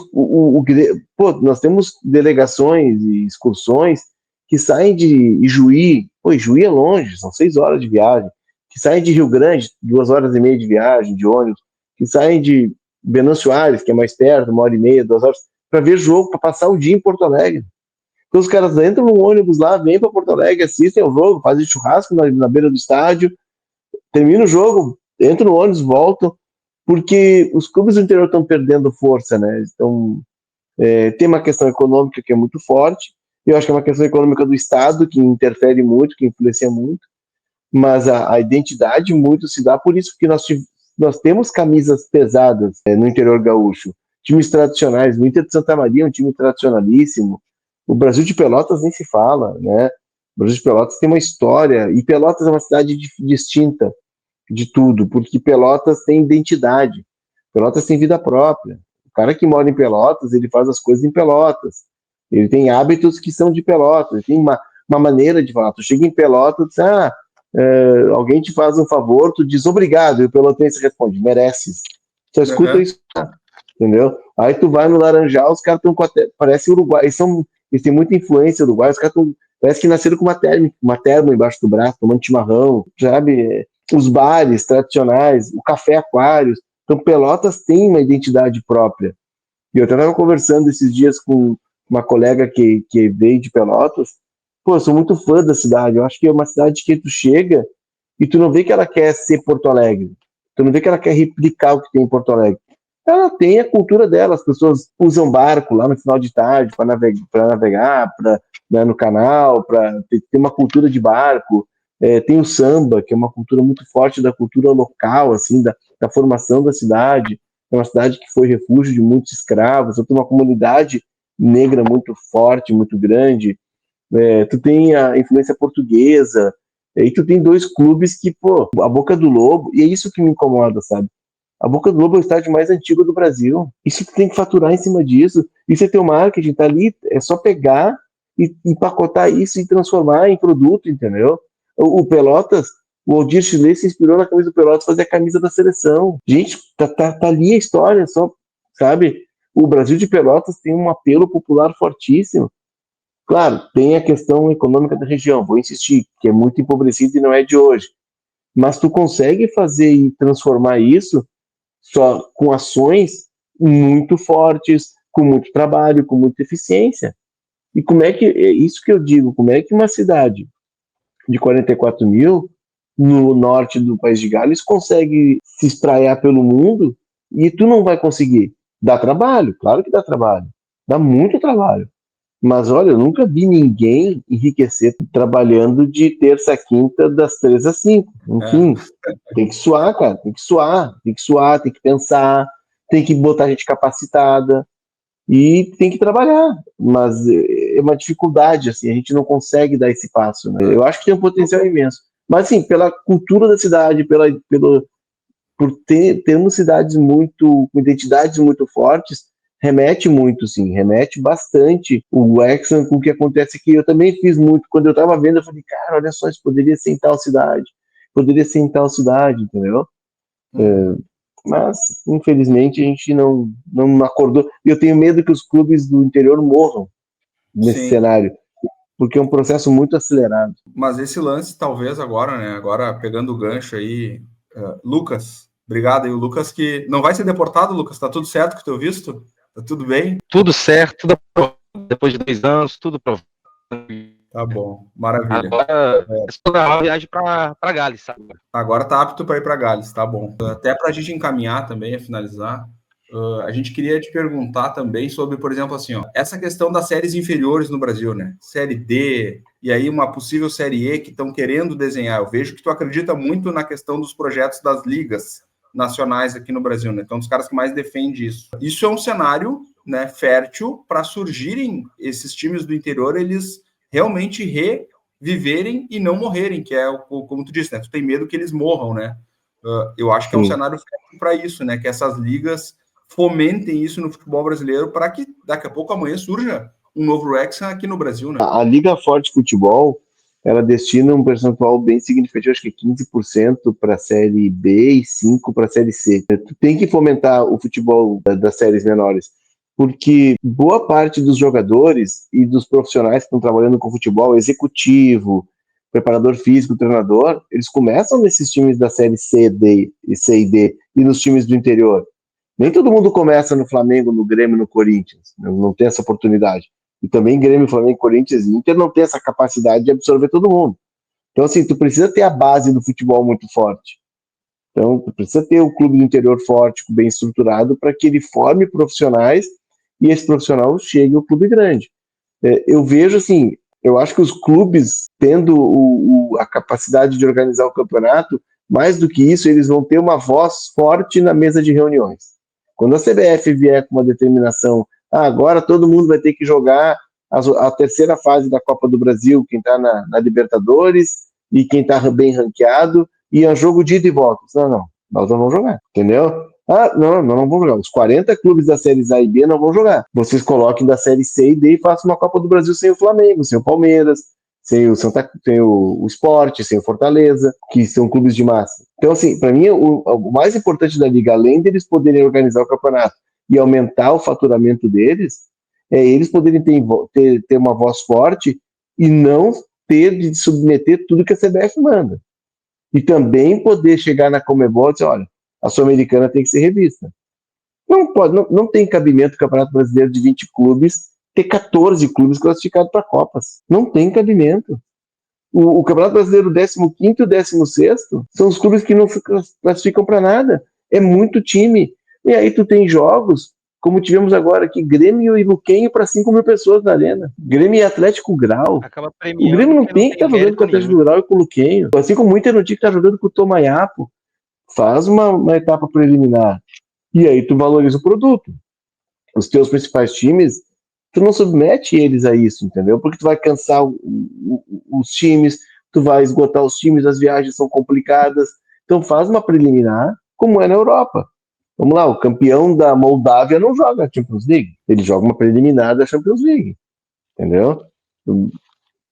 nós temos delegações e excursões que saem de Ijuí, Ijuí é longe, são 6 horas de viagem, que saem de Rio Grande, 2 horas e meia de viagem, de ônibus, que saem de Venâncio Aires, que é mais perto, 1 hora e meia, 2 horas, para ver jogo, para passar o dia em Porto Alegre. Então os caras entram no ônibus lá, vêm para Porto Alegre, assistem ao jogo, fazem churrasco na beira do estádio, termina o jogo, entram no ônibus, voltam, porque os clubes do interior estão perdendo força, né? Então, tem uma questão econômica que é muito forte, eu acho que é uma questão econômica do Estado, que interfere muito, que influencia muito, mas a identidade muito se dá por isso, porque nós temos camisas pesadas no interior gaúcho, times tradicionais, o Inter de Santa Maria é um time tradicionalíssimo, o Brasil de Pelotas nem se fala, né? O Brasil de Pelotas tem uma história, e Pelotas é uma cidade distinta de tudo, porque Pelotas tem identidade, Pelotas tem vida própria. O cara que mora em Pelotas, ele faz as coisas em Pelotas, ele tem hábitos que são de Pelotas, ele tem uma maneira de falar. Tu chega em Pelotas, diz, alguém te faz um favor, tu diz obrigado, e o pelotense responde, mereces. Só escuta isso, entendeu? Aí tu vai no Laranjal, os caras estão parece Uruguai, eles têm muita influência uruguai, os caras parece que nasceram com uma terma embaixo do braço, tomando chimarrão, sabe? Os bares tradicionais, o café Aquários. Então Pelotas tem uma identidade própria. E eu estava conversando esses dias com uma colega que veio de Pelotas. Pô, eu sou muito fã da cidade. Eu acho que é uma cidade que tu chega e tu não vê que ela quer ser Porto Alegre. Tu não vê que ela quer replicar o que tem em Porto Alegre. Ela tem a cultura dela. As pessoas usam barco lá no final de tarde para navegar né, no canal, para ter uma cultura de barco. Tem o samba, que é uma cultura muito forte da cultura local, assim, da formação da cidade. É uma cidade que foi refúgio de muitos escravos. Tem uma comunidade negra muito forte, muito grande. Tu tem a influência portuguesa. E tu tem 2 clubes que, pô, a Boca do Lobo, e é isso que me incomoda, sabe? A Boca do Lobo é o estádio mais antigo do Brasil. Isso tu tem que faturar em cima disso. Isso é teu marketing, tá ali, é só pegar e empacotar isso e transformar em produto, entendeu? O Pelotas, o Aldir Chile se inspirou na camisa do Pelotas fazer a camisa da seleção. Gente, tá ali a história, só, sabe? O Brasil de Pelotas tem um apelo popular fortíssimo. Claro, tem a questão econômica da região, vou insistir, que é muito empobrecida e não é de hoje. Mas tu consegue fazer e transformar isso só com ações muito fortes, com muito trabalho, com muita eficiência. E como é que, é isso que eu digo, como é que uma cidade de 44 mil, no norte do País de Gales, consegue se espraiar pelo mundo e tu não vai conseguir? Dá trabalho, claro que dá trabalho, dá muito trabalho. Mas olha, eu nunca vi ninguém enriquecer trabalhando de terça a quinta, das 3 às 5. Enfim, tem que suar, cara, tem que suar, tem que pensar, tem que botar gente capacitada e tem que trabalhar. Mas é uma dificuldade, assim, a gente não consegue dar esse passo, né? Eu acho que tem um potencial imenso. Mas, assim, pela cultura da cidade, por termos cidades muito, com identidades muito fortes, remete muito, sim, remete bastante o Wrexham com o que acontece aqui. Eu também fiz muito, quando eu estava vendo, eu falei, cara, olha só, isso poderia ser em tal cidade, entendeu? Mas, infelizmente, a gente não acordou. E eu tenho medo que os clubes do interior morram nesse cenário, porque é um processo muito acelerado. Mas esse lance, talvez agora, né? Agora pegando o gancho aí, Lucas, obrigado. E o Lucas que não vai ser deportado, Lucas, tá tudo certo com o teu visto? Tá tudo bem? Tudo certo, tudo aprovado. Depois de 2 anos, tudo aprovado. Tá bom, maravilha. Agora é uma viagem para Gales, sabe? Agora tá apto para ir para Gales, tá bom. Até para a gente encaminhar também, a finalizar, a gente queria te perguntar também sobre, por exemplo, assim, ó, essa questão das séries inferiores no Brasil, né? Série D e aí uma possível Série E que estão querendo desenhar. Eu vejo que tu acredita muito na questão dos projetos das ligas nacionais aqui no Brasil, né? Então, dos caras que mais defendem isso. Isso é um cenário, né, fértil para surgirem esses times do interior, eles realmente reviverem e não morrerem, que é como tu disse, né? Tu tem medo que eles morram, né? Eu acho que é um cenário para isso, né? Que essas ligas fomentem isso no futebol brasileiro para que daqui a pouco amanhã surja um novo Wrexham aqui no Brasil, né? A Liga Forte Futebol, ela destina um percentual bem significativo, acho que 15% para a Série B e 5% para a Série C. Tu tem que fomentar o futebol das séries menores, porque boa parte dos jogadores e dos profissionais que estão trabalhando com futebol, executivo, preparador físico, treinador, eles começam nesses times da série C, D, C e D e nos times do interior. Nem todo mundo começa no Flamengo, no Grêmio, no Corinthians, não tem essa oportunidade. E também Grêmio, Flamengo, Corinthians e Inter não tem essa capacidade de absorver todo mundo. Então, assim, tu precisa ter a base do futebol muito forte. Então, tu precisa ter o clube do interior forte, bem estruturado, para que ele forme profissionais e esse profissional chegue ao clube grande. Eu vejo, assim, eu acho que os clubes, tendo a capacidade de organizar o campeonato, mais do que isso, eles vão ter uma voz forte na mesa de reuniões. Quando a CBF vier com uma determinação, agora todo mundo vai ter que jogar a terceira fase da Copa do Brasil, quem está na Libertadores e quem está bem ranqueado, e é um jogo de ida e volta. Não, nós não vamos jogar, entendeu? Não vamos jogar. Os 40 clubes da Séries A e B não vão jogar. Vocês coloquem da Série C e D e façam uma Copa do Brasil sem o Flamengo, sem o Palmeiras, sem o Sport, sem o Fortaleza, que são clubes de massa. Então, assim, para mim, o mais importante da Liga, além deles poderem organizar o campeonato e aumentar o faturamento deles, é eles poderem ter uma voz forte e não ter de submeter tudo que a CBF manda. E também poder chegar na Conmebol e dizer, olha, a Sul-Americana tem que ser revista. Não tem cabimento o Campeonato Brasileiro de 20 clubes ter 14 clubes classificados para Copas. Não tem cabimento. O Campeonato Brasileiro 15º e 16º são os clubes que não classificam para nada. É muito time. E aí tu tem jogos, como tivemos agora aqui, Grêmio e Luquenho para 5 mil pessoas na arena. Grêmio e Atlético Grau. O Grêmio não tem que estar jogando com o Atlético Grau e com o Luquenho. Assim como o Inter não tinha que estar jogando com o Tomayapo. Faz uma etapa preliminar. E aí tu valoriza o produto. Os teus principais times, tu não submete eles a isso, entendeu? Porque tu vai cansar os times, tu vai esgotar os times, as viagens são complicadas. Então faz uma preliminar, como é na Europa. Vamos lá, o campeão da Moldávia não joga a Champions League. Ele joga uma preliminar da Champions League. Entendeu?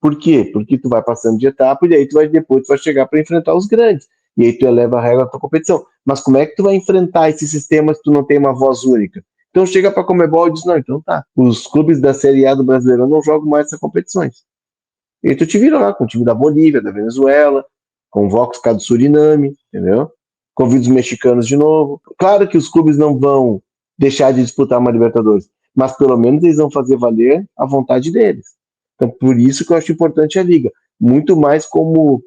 Por quê? Porque tu vai passando de etapa e aí depois tu vai chegar para enfrentar os grandes. E aí tu eleva a regra da tua competição. Mas como é que tu vai enfrentar esse sistema se tu não tem uma voz única? Então chega para a Conmebol e diz, não, então tá, os clubes da Série A do Brasileirão não jogam mais essas competições. E tu te vira lá com o time da Bolívia, da Venezuela, convoca os caras do Suriname, entendeu? Convida os mexicanos de novo. Claro que os clubes não vão deixar de disputar uma Libertadores, mas pelo menos eles vão fazer valer a vontade deles. Então, por isso que eu acho importante a Liga. Muito mais como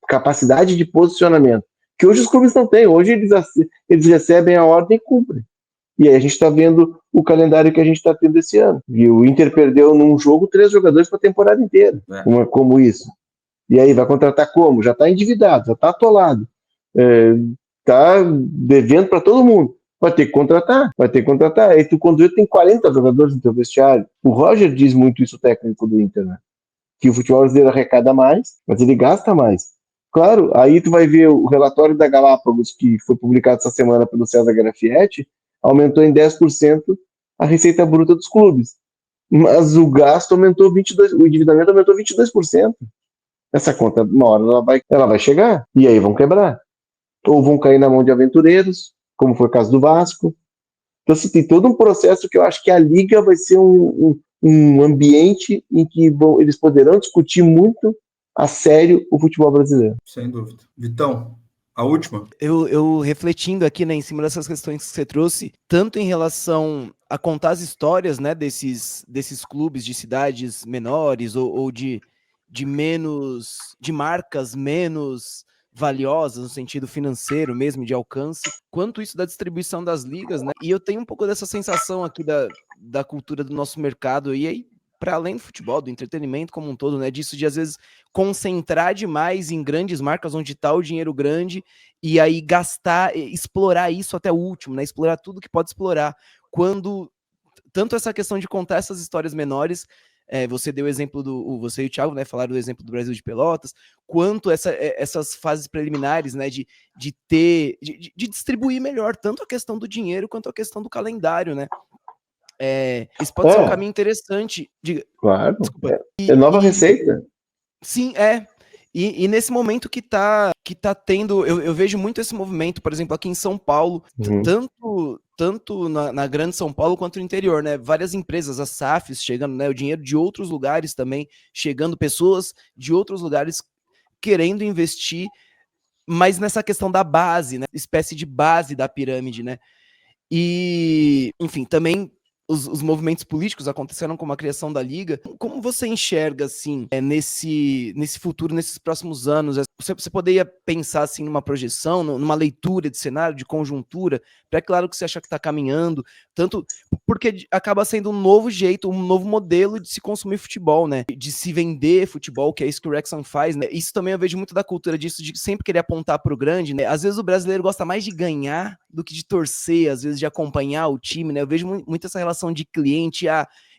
capacidade de posicionamento. Que hoje os clubes não têm. Hoje eles recebem a ordem e cumprem. E aí a gente está vendo o calendário que a gente está tendo esse ano. E o Inter perdeu num jogo 3 jogadores para a temporada inteira. Como isso. E aí vai contratar como? Já está endividado, já está atolado. Está devendo para todo mundo. Vai ter que contratar. Aí tu, quando tem 40 jogadores no teu vestiário. O Roger diz muito isso, o técnico do Inter, né? Que o futebol brasileiro arrecada mais, mas ele gasta mais. Claro, aí tu vai ver o relatório da Galápagos, que foi publicado essa semana pelo César Garafietti, aumentou em 10% a receita bruta dos clubes. Mas o gasto aumentou 22%, o endividamento aumentou 22%. Essa conta, uma hora ela vai chegar, e aí vão quebrar. Ou vão cair na mão de aventureiros, como foi o caso do Vasco. Então, assim, tem todo um processo que eu acho que a Liga vai ser um ambiente em que eles poderão discutir muito a sério o futebol brasileiro. Sem dúvida. Vitão, a última. Eu refletindo aqui, né, em cima dessas questões que você trouxe, tanto em relação a contar as histórias, né, desses clubes de cidades menores ou de marcas menos valiosas no sentido financeiro mesmo, de alcance, quanto isso da distribuição das ligas, né? E eu tenho um pouco dessa sensação aqui da cultura do nosso mercado, e aí, para além do futebol, do entretenimento como um todo, né? Disso de, às vezes, concentrar demais em grandes marcas onde está o dinheiro grande e aí gastar, explorar isso até o último, né? Explorar tudo que pode explorar. Quando tanto essa questão de contar essas histórias menores, você deu o exemplo você e o Thiago, né, falaram do exemplo do Brasil de Pelotas, quanto essas fases preliminares, né, de distribuir melhor tanto a questão do dinheiro quanto a questão do calendário, né? Isso pode ser um caminho interessante. Claro, desculpa. É nova receita. Sim, E nesse momento que tá tendo, eu vejo muito esse movimento, por exemplo, aqui em São Paulo, tanto na grande São Paulo quanto no interior, né? Várias empresas, as SAFs chegando, né? O dinheiro de outros lugares também chegando, pessoas de outros lugares querendo investir, mas nessa questão da base, né? Espécie de base da pirâmide, né? E, enfim, também os movimentos políticos aconteceram com a criação da Liga. Como você enxerga, assim, nesse futuro, nesses próximos anos? Você poderia pensar, assim, numa projeção, numa leitura de cenário, de conjuntura? É claro que você acha que está caminhando, tanto porque acaba sendo um novo jeito, um novo modelo de se consumir futebol, né? De se vender futebol, que é isso que o Wrexham faz, né? Isso também eu vejo muito da cultura disso, de sempre querer apontar para o grande, né? Às vezes o brasileiro gosta mais de ganhar do que de torcer, às vezes de acompanhar o time, né? Eu vejo muito essa relação de cliente,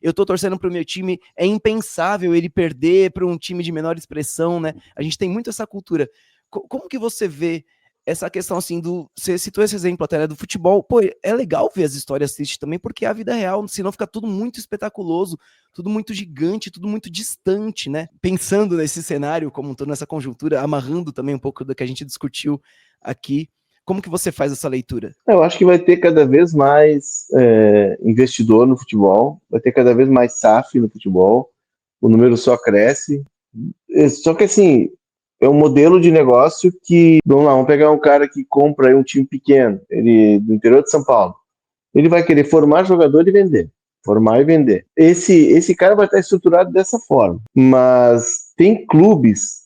eu tô torcendo pro meu time, é impensável ele perder para um time de menor expressão, né? A gente tem muito essa cultura. Como que você vê essa questão, assim, você citou esse exemplo até, né, do futebol? Pô, é legal ver as histórias tristes também, porque é a vida real, senão fica tudo muito espetaculoso, tudo muito gigante, tudo muito distante, né? Pensando nesse cenário, como um todo, nessa conjuntura, amarrando também um pouco do que a gente discutiu aqui, como que você faz essa leitura? Eu acho que vai ter cada vez mais investidor no futebol, vai ter cada vez mais SAF no futebol, o número só cresce. Só que, assim, é um modelo de negócio que, vamos pegar um cara que compra aí um time pequeno, ele do interior de São Paulo, ele vai querer formar jogador e vender, formar e vender. Esse cara vai estar estruturado dessa forma, mas tem clubes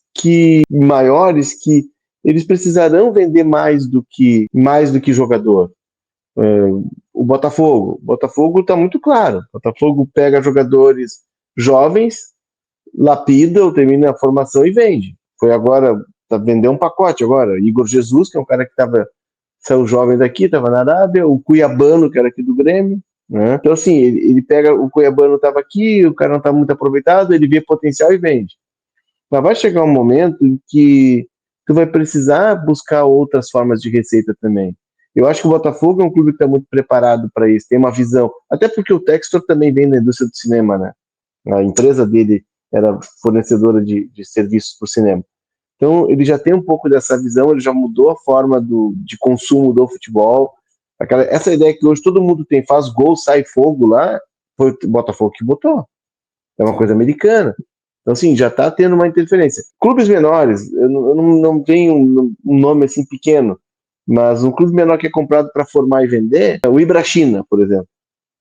maiores que eles precisarão vender mais do que jogador. O Botafogo está muito claro. O Botafogo pega jogadores jovens, lapida ou termina a formação e vende. Foi agora, vendeu um pacote agora. Igor Jesus, que é um cara que saiu jovem daqui, estava na Arábia, o Cuiabano, que era aqui do Grêmio, né? Então, assim, ele pega, o Cuiabano estava aqui, o cara não está muito aproveitado, ele vê potencial e vende. Mas vai chegar um momento em que tu vai precisar buscar outras formas de receita também. Eu acho que o Botafogo é um clube que está muito preparado para isso, tem uma visão, até porque o Textor também vem da indústria do cinema, né? A empresa dele era fornecedora de serviços para o cinema. Então, ele já tem um pouco dessa visão, ele já mudou a forma de consumo do futebol, Essa ideia que hoje todo mundo tem, faz gol, sai fogo lá, foi o Botafogo que botou. É uma coisa americana. Então, assim, já está tendo uma interferência. Clubes menores, eu não tenho um nome assim pequeno, mas um clube menor que é comprado para formar e vender, o Ibrachina, por exemplo,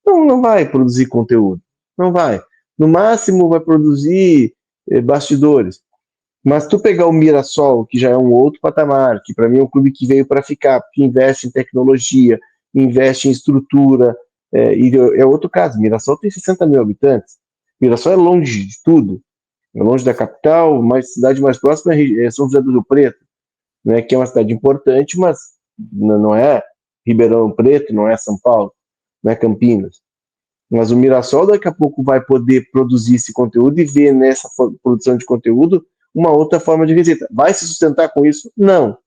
não vai produzir conteúdo. Não vai. No máximo vai produzir bastidores. Mas tu pegar o Mirassol, que já é um outro patamar, que para mim é um clube que veio para ficar, que investe em tecnologia, investe em estrutura, e é outro caso. Mirassol tem 60 mil habitantes. Mirassol é longe de tudo. É longe da capital, mais cidade mais próxima é São José do Rio Preto, né, que é uma cidade importante, mas não é Ribeirão Preto, não é São Paulo, não é Campinas. Mas o Mirassol daqui a pouco vai poder produzir esse conteúdo e ver nessa produção de conteúdo uma outra forma de receita. Vai se sustentar com isso? Não.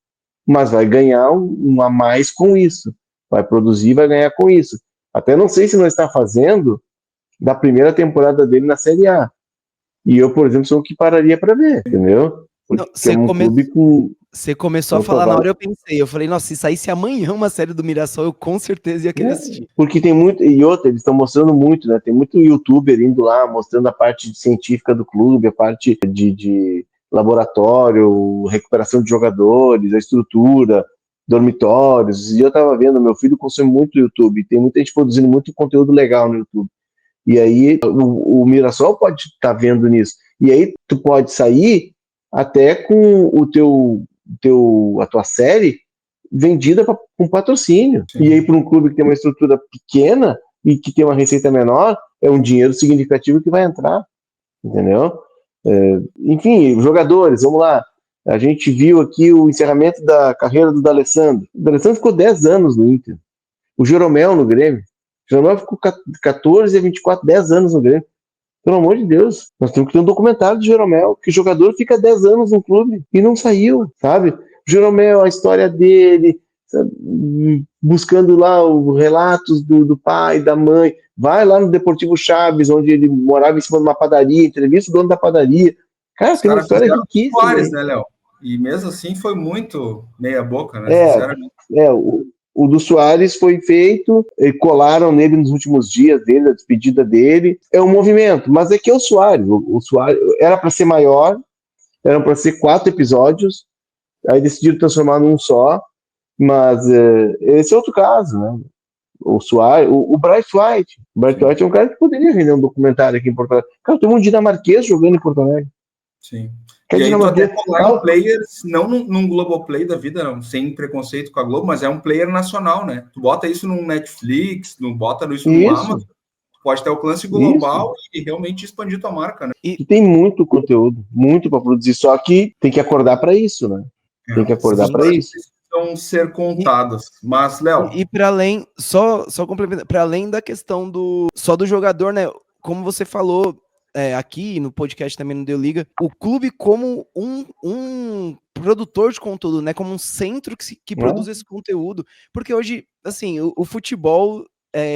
Mas vai ganhar um a mais com isso. Vai produzir e vai ganhar com isso. Até não sei se não está fazendo da primeira temporada dele na Série A. E eu, por exemplo, sou o que pararia para ver, entendeu? Porque Não, é um clube com... Você começou a falar na hora, eu falei, nossa, se saísse amanhã uma série do Mirassol, eu com certeza ia querer assistir. Porque tem muito, e outra, eles estão mostrando muito, né? Tem muito youtuber indo lá, mostrando a parte científica do clube, a parte de laboratório, recuperação de jogadores, a estrutura, dormitórios. E eu tava vendo, meu filho consome muito YouTube, tem muita gente produzindo muito conteúdo legal no YouTube. E aí o Mirassol pode estar vendo nisso. E aí tu pode sair até com a tua série vendida com patrocínio. Sim. E aí para um clube que tem uma estrutura pequena e que tem uma receita menor, é um dinheiro significativo que vai entrar, entendeu? Enfim, jogadores, vamos lá. A gente viu aqui o encerramento da carreira do D'Alessandro. O D'Alessandro ficou 10 anos no Inter. O Jeromel no Grêmio. O Jeromel ficou 14 a 24, 10 anos no Grêmio. Pelo amor de Deus, nós temos que ter um documentário de Jeromel, que o jogador fica 10 anos no clube e não saiu, sabe? Jeromel, a história dele, sabe? Buscando lá os relatos do pai, da mãe, vai lá no Deportivo Chaves, onde ele morava em cima de uma padaria, entrevista o dono da padaria. Cara, tem uma história riquíssima. Flores, né, Léo? E mesmo assim foi muito meia boca, né? Sinceramente. O do Soares foi feito, colaram nele nos últimos dias dele, a despedida dele. É um movimento, mas é que é o Soares. O Soares era para ser maior, eram para ser 4 episódios, aí decidiram transformar num só, mas esse é outro caso, né? O Soares, o Bright White. O Bright White é um cara que poderia render um documentário aqui em Porto Alegre. Cara, tem um dinamarquês jogando em Porto Alegre. Sim. E aí tu até falar em players, não num Globoplay da vida, não, sem preconceito com a Globo, mas é um player nacional, né? Tu bota isso no Netflix, bota isso no Amazon, tu pode ter alcance global e realmente expandir tua marca, né? E tem muito conteúdo, muito para produzir, só que tem que acordar para isso, né? Tem que acordar para isso. Precisam ser contadas. Mas, Léo... E para além, só complementar, para além da questão do jogador, né? Como você falou... aqui no podcast também no Deu Liga, o clube como um produtor de conteúdo, né, como um centro que produz esse conteúdo, porque hoje, assim, o futebol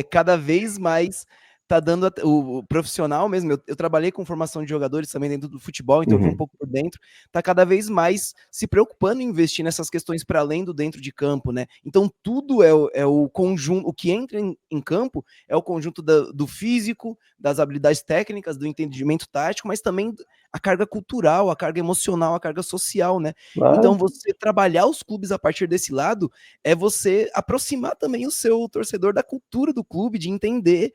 cada vez mais tá dando o profissional mesmo, eu trabalhei com formação de jogadores também dentro do futebol, então eu vi um pouco por dentro, tá cada vez mais se preocupando em investir nessas questões para além do dentro de campo, né, então tudo é o conjunto, o que entra em campo é o conjunto do físico, das habilidades técnicas, do entendimento tático, mas também a carga cultural, a carga emocional, a carga social, né, então você trabalhar os clubes a partir desse lado é você aproximar também o seu torcedor da cultura do clube, de entender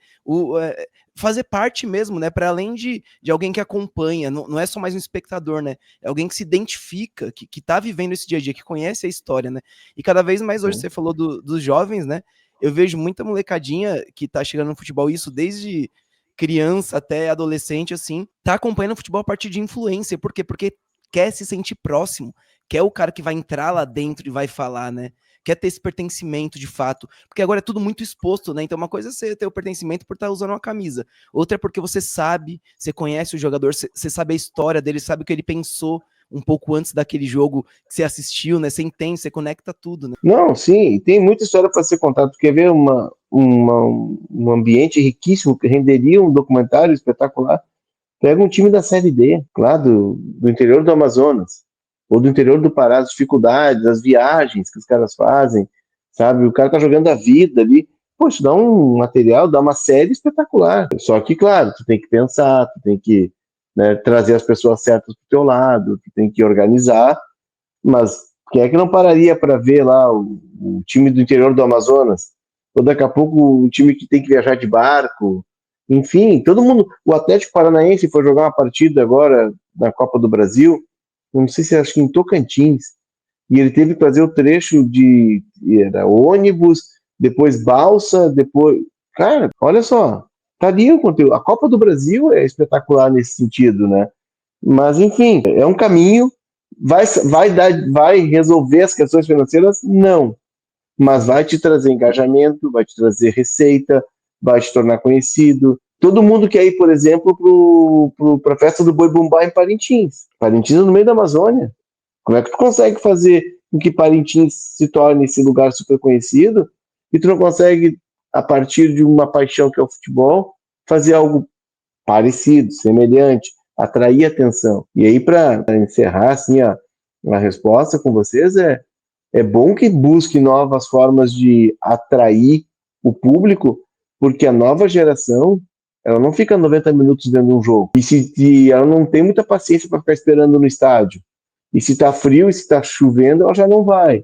fazer parte mesmo, né, para além de alguém que acompanha, não é só mais um espectador, né, é alguém que se identifica, que tá vivendo esse dia a dia, que conhece a história, né, e cada vez mais hoje você falou dos jovens, né, eu vejo muita molecadinha que tá chegando no futebol, isso desde criança até adolescente, assim, tá acompanhando o futebol a partir de influência, por quê? Porque quer se sentir próximo, quer o cara que vai entrar lá dentro e vai falar, né, quer ter esse pertencimento de fato, porque agora é tudo muito exposto, né, então uma coisa é você ter o pertencimento por estar usando uma camisa, outra é porque você sabe, você conhece o jogador, você sabe a história dele, sabe o que ele pensou um pouco antes daquele jogo que você assistiu, né, você entende, você conecta tudo, né. Não, sim, tem muita história para ser contada, porque ver um ambiente riquíssimo que renderia um documentário espetacular. Pega um time da Série D, lá do interior do Amazonas, ou do interior do Pará, as dificuldades, as viagens que os caras fazem, sabe? O cara tá jogando a vida ali. Poxa, dá um material, dá uma série espetacular. Só que, claro, tu tem que pensar, tu tem que, né, trazer as pessoas certas pro teu lado, tu tem que organizar, mas quem é que não pararia para ver lá o time do interior do Amazonas? Ou daqui a pouco o time que tem que viajar de barco, enfim, todo mundo. O Atlético Paranaense foi jogar uma partida agora na Copa do Brasil, não sei se acho que em Tocantins, e ele teve que fazer o trecho de era ônibus, depois balsa, depois. Cara, olha só, tá ali o conteúdo. A Copa do Brasil é espetacular nesse sentido, né? Mas, enfim, é um caminho. Vai resolver as questões financeiras? Não. Mas vai te trazer engajamento, vai te trazer receita, vai te tornar conhecido. Todo mundo quer ir, por exemplo, para a festa do Boi Bumbá em Parintins. Parintins é no meio da Amazônia. Como é que tu consegue fazer com que Parintins se torne esse lugar super conhecido e tu não consegue, a partir de uma paixão que é o futebol, fazer algo parecido, semelhante, atrair atenção? E aí, para encerrar assim, a resposta com vocês, é bom que busque novas formas de atrair o público, porque a nova geração ela não fica 90 minutos dentro de um jogo. E ela não tem muita paciência para ficar esperando no estádio. E se tá frio e se tá chovendo, ela já não vai.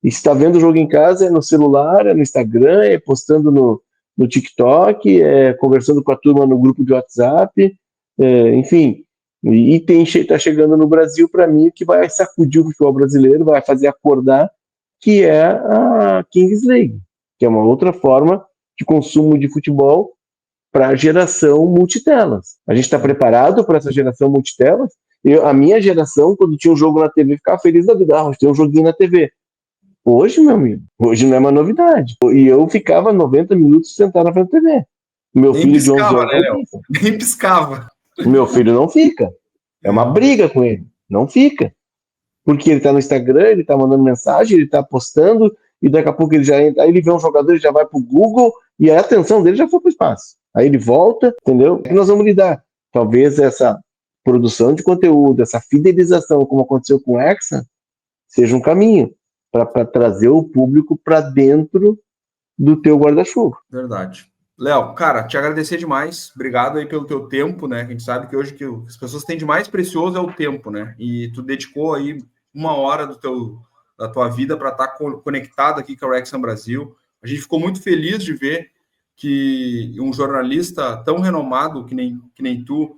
E se tá vendo o jogo em casa, é no celular, é no Instagram, é postando no TikTok, é conversando com a turma no grupo de WhatsApp, enfim. E tá chegando no Brasil, para mim, que vai sacudir o futebol brasileiro, vai fazer acordar, que é a Kings League, que é uma outra forma de consumo de futebol para a geração multitelas. A gente está preparado para essa geração multitelas? A minha geração, quando tinha um jogo na TV, ficava feliz da vida. Tem um joguinho na TV. Hoje, meu amigo, hoje não é uma novidade. E eu ficava 90 minutos sentado na frente da TV. Meu Nem filho de 11 piscava, anos né, não Léo? fica. Nem piscava. Meu filho não fica. É uma briga com ele. Não fica. Porque ele tá no Instagram, ele tá mandando mensagem, ele tá postando, e daqui a pouco ele já entra, aí ele vê um jogador, ele já vai pro Google, e a atenção dele já foi pro espaço. Aí ele volta, entendeu? É que nós vamos lidar. Talvez essa produção de conteúdo, essa fidelização, como aconteceu com o Hexa, seja um caminho para trazer o público para dentro do teu guarda-chuva. Verdade. Léo, cara, te agradecer demais. Obrigado aí pelo teu tempo, né? A gente sabe que hoje que as pessoas têm de mais precioso é o tempo, né? E tu dedicou aí 1 hora da tua vida para estar conectado aqui com a Wrexham Brasil. A gente ficou muito feliz de ver que um jornalista tão renomado que nem tu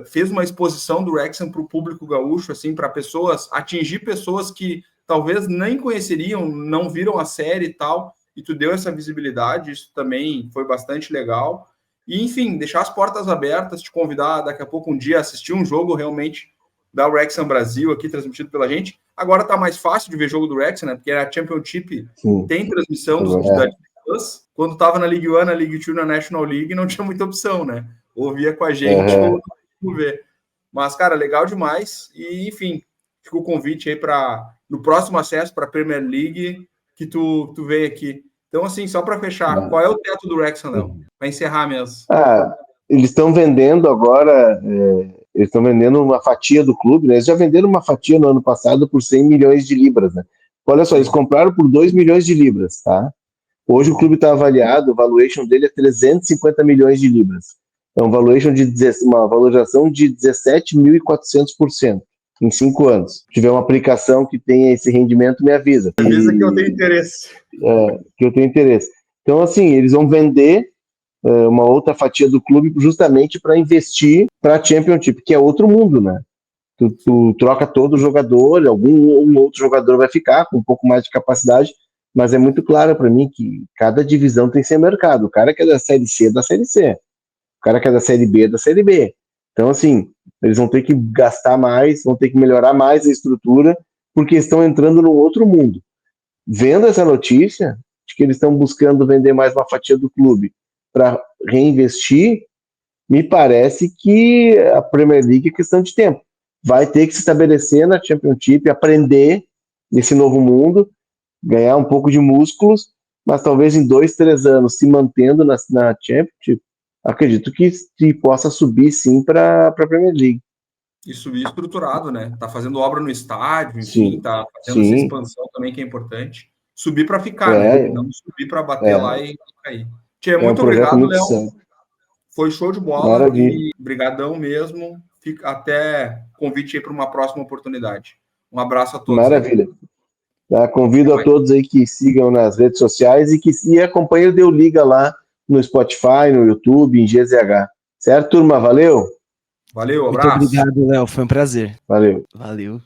fez uma exposição do Wrexham para o público gaúcho, assim, para pessoas, atingir pessoas que talvez nem conheceriam, não viram a série e tal, e tu deu essa visibilidade, isso também foi bastante legal. E, enfim, deixar as portas abertas, te convidar daqui a pouco um dia a assistir um jogo realmente da Wrexham Brasil aqui, transmitido pela gente. Agora tá mais fácil de ver jogo do Wrexham, né? Porque a Championship tem transmissão da Liga Plus. Quando tava na League One, na League Two, na National League, não tinha muita opção, né? Ouvia com a gente ou não ver. Mas, cara, legal demais. E, enfim, fica o convite aí para no próximo acesso para a Premier League que tu vem aqui. Então, assim, só para fechar, qual é o teto do Wrexham, Léo? Para encerrar mesmo. Eles estão vendendo agora, eles estão vendendo uma fatia do clube, né? Eles já venderam uma fatia no ano passado por 100 milhões de libras, né? Olha só, eles compraram por 2 milhões de libras, tá? Hoje o clube está avaliado, o valuation dele é 350 milhões de libras. É uma valorização de 17.400% em 5 anos. Se tiver uma aplicação que tenha esse rendimento, me avisa. Avisa que eu tenho interesse. Que eu tenho interesse. Então, assim, eles vão vender uma outra fatia do clube justamente para investir para a Championship, que é outro mundo, né? Tu troca todo jogador, um outro jogador vai ficar com um pouco mais de capacidade, mas é muito claro para mim que cada divisão tem seu mercado. O cara que é da Série C é da Série C. O cara que é da Série B é da Série B. Então, assim, eles vão ter que gastar mais, vão ter que melhorar mais a estrutura, porque estão entrando num outro mundo. Vendo essa notícia, de que eles estão buscando vender mais uma fatia do clube para reinvestir, me parece que a Premier League é questão de tempo. Vai ter que se estabelecer na Championship, aprender nesse novo mundo, ganhar um pouco de músculos, mas talvez em 2, 3 anos se mantendo na Championship, acredito que possa subir sim para a Premier League. E subir estruturado, né? Tá fazendo obra no estádio, enfim, tá fazendo essa expansão também que é importante. subir para ficar, É. né? Não subir para bater lá e cair. Tia, É um muito projeto obrigado, muito Léo. sério. Foi show de bola. Maravilha. E brigadão mesmo. Fica até convite aí para uma próxima oportunidade. Um abraço a todos. Maravilha. Tá? Convido Até a todos aí que sigam nas redes sociais e acompanhem o Deu Liga lá no Spotify, no YouTube, em GZH. Certo, turma? Valeu? Valeu, Muito abraço. obrigado, Léo. Foi um prazer. Valeu. Valeu.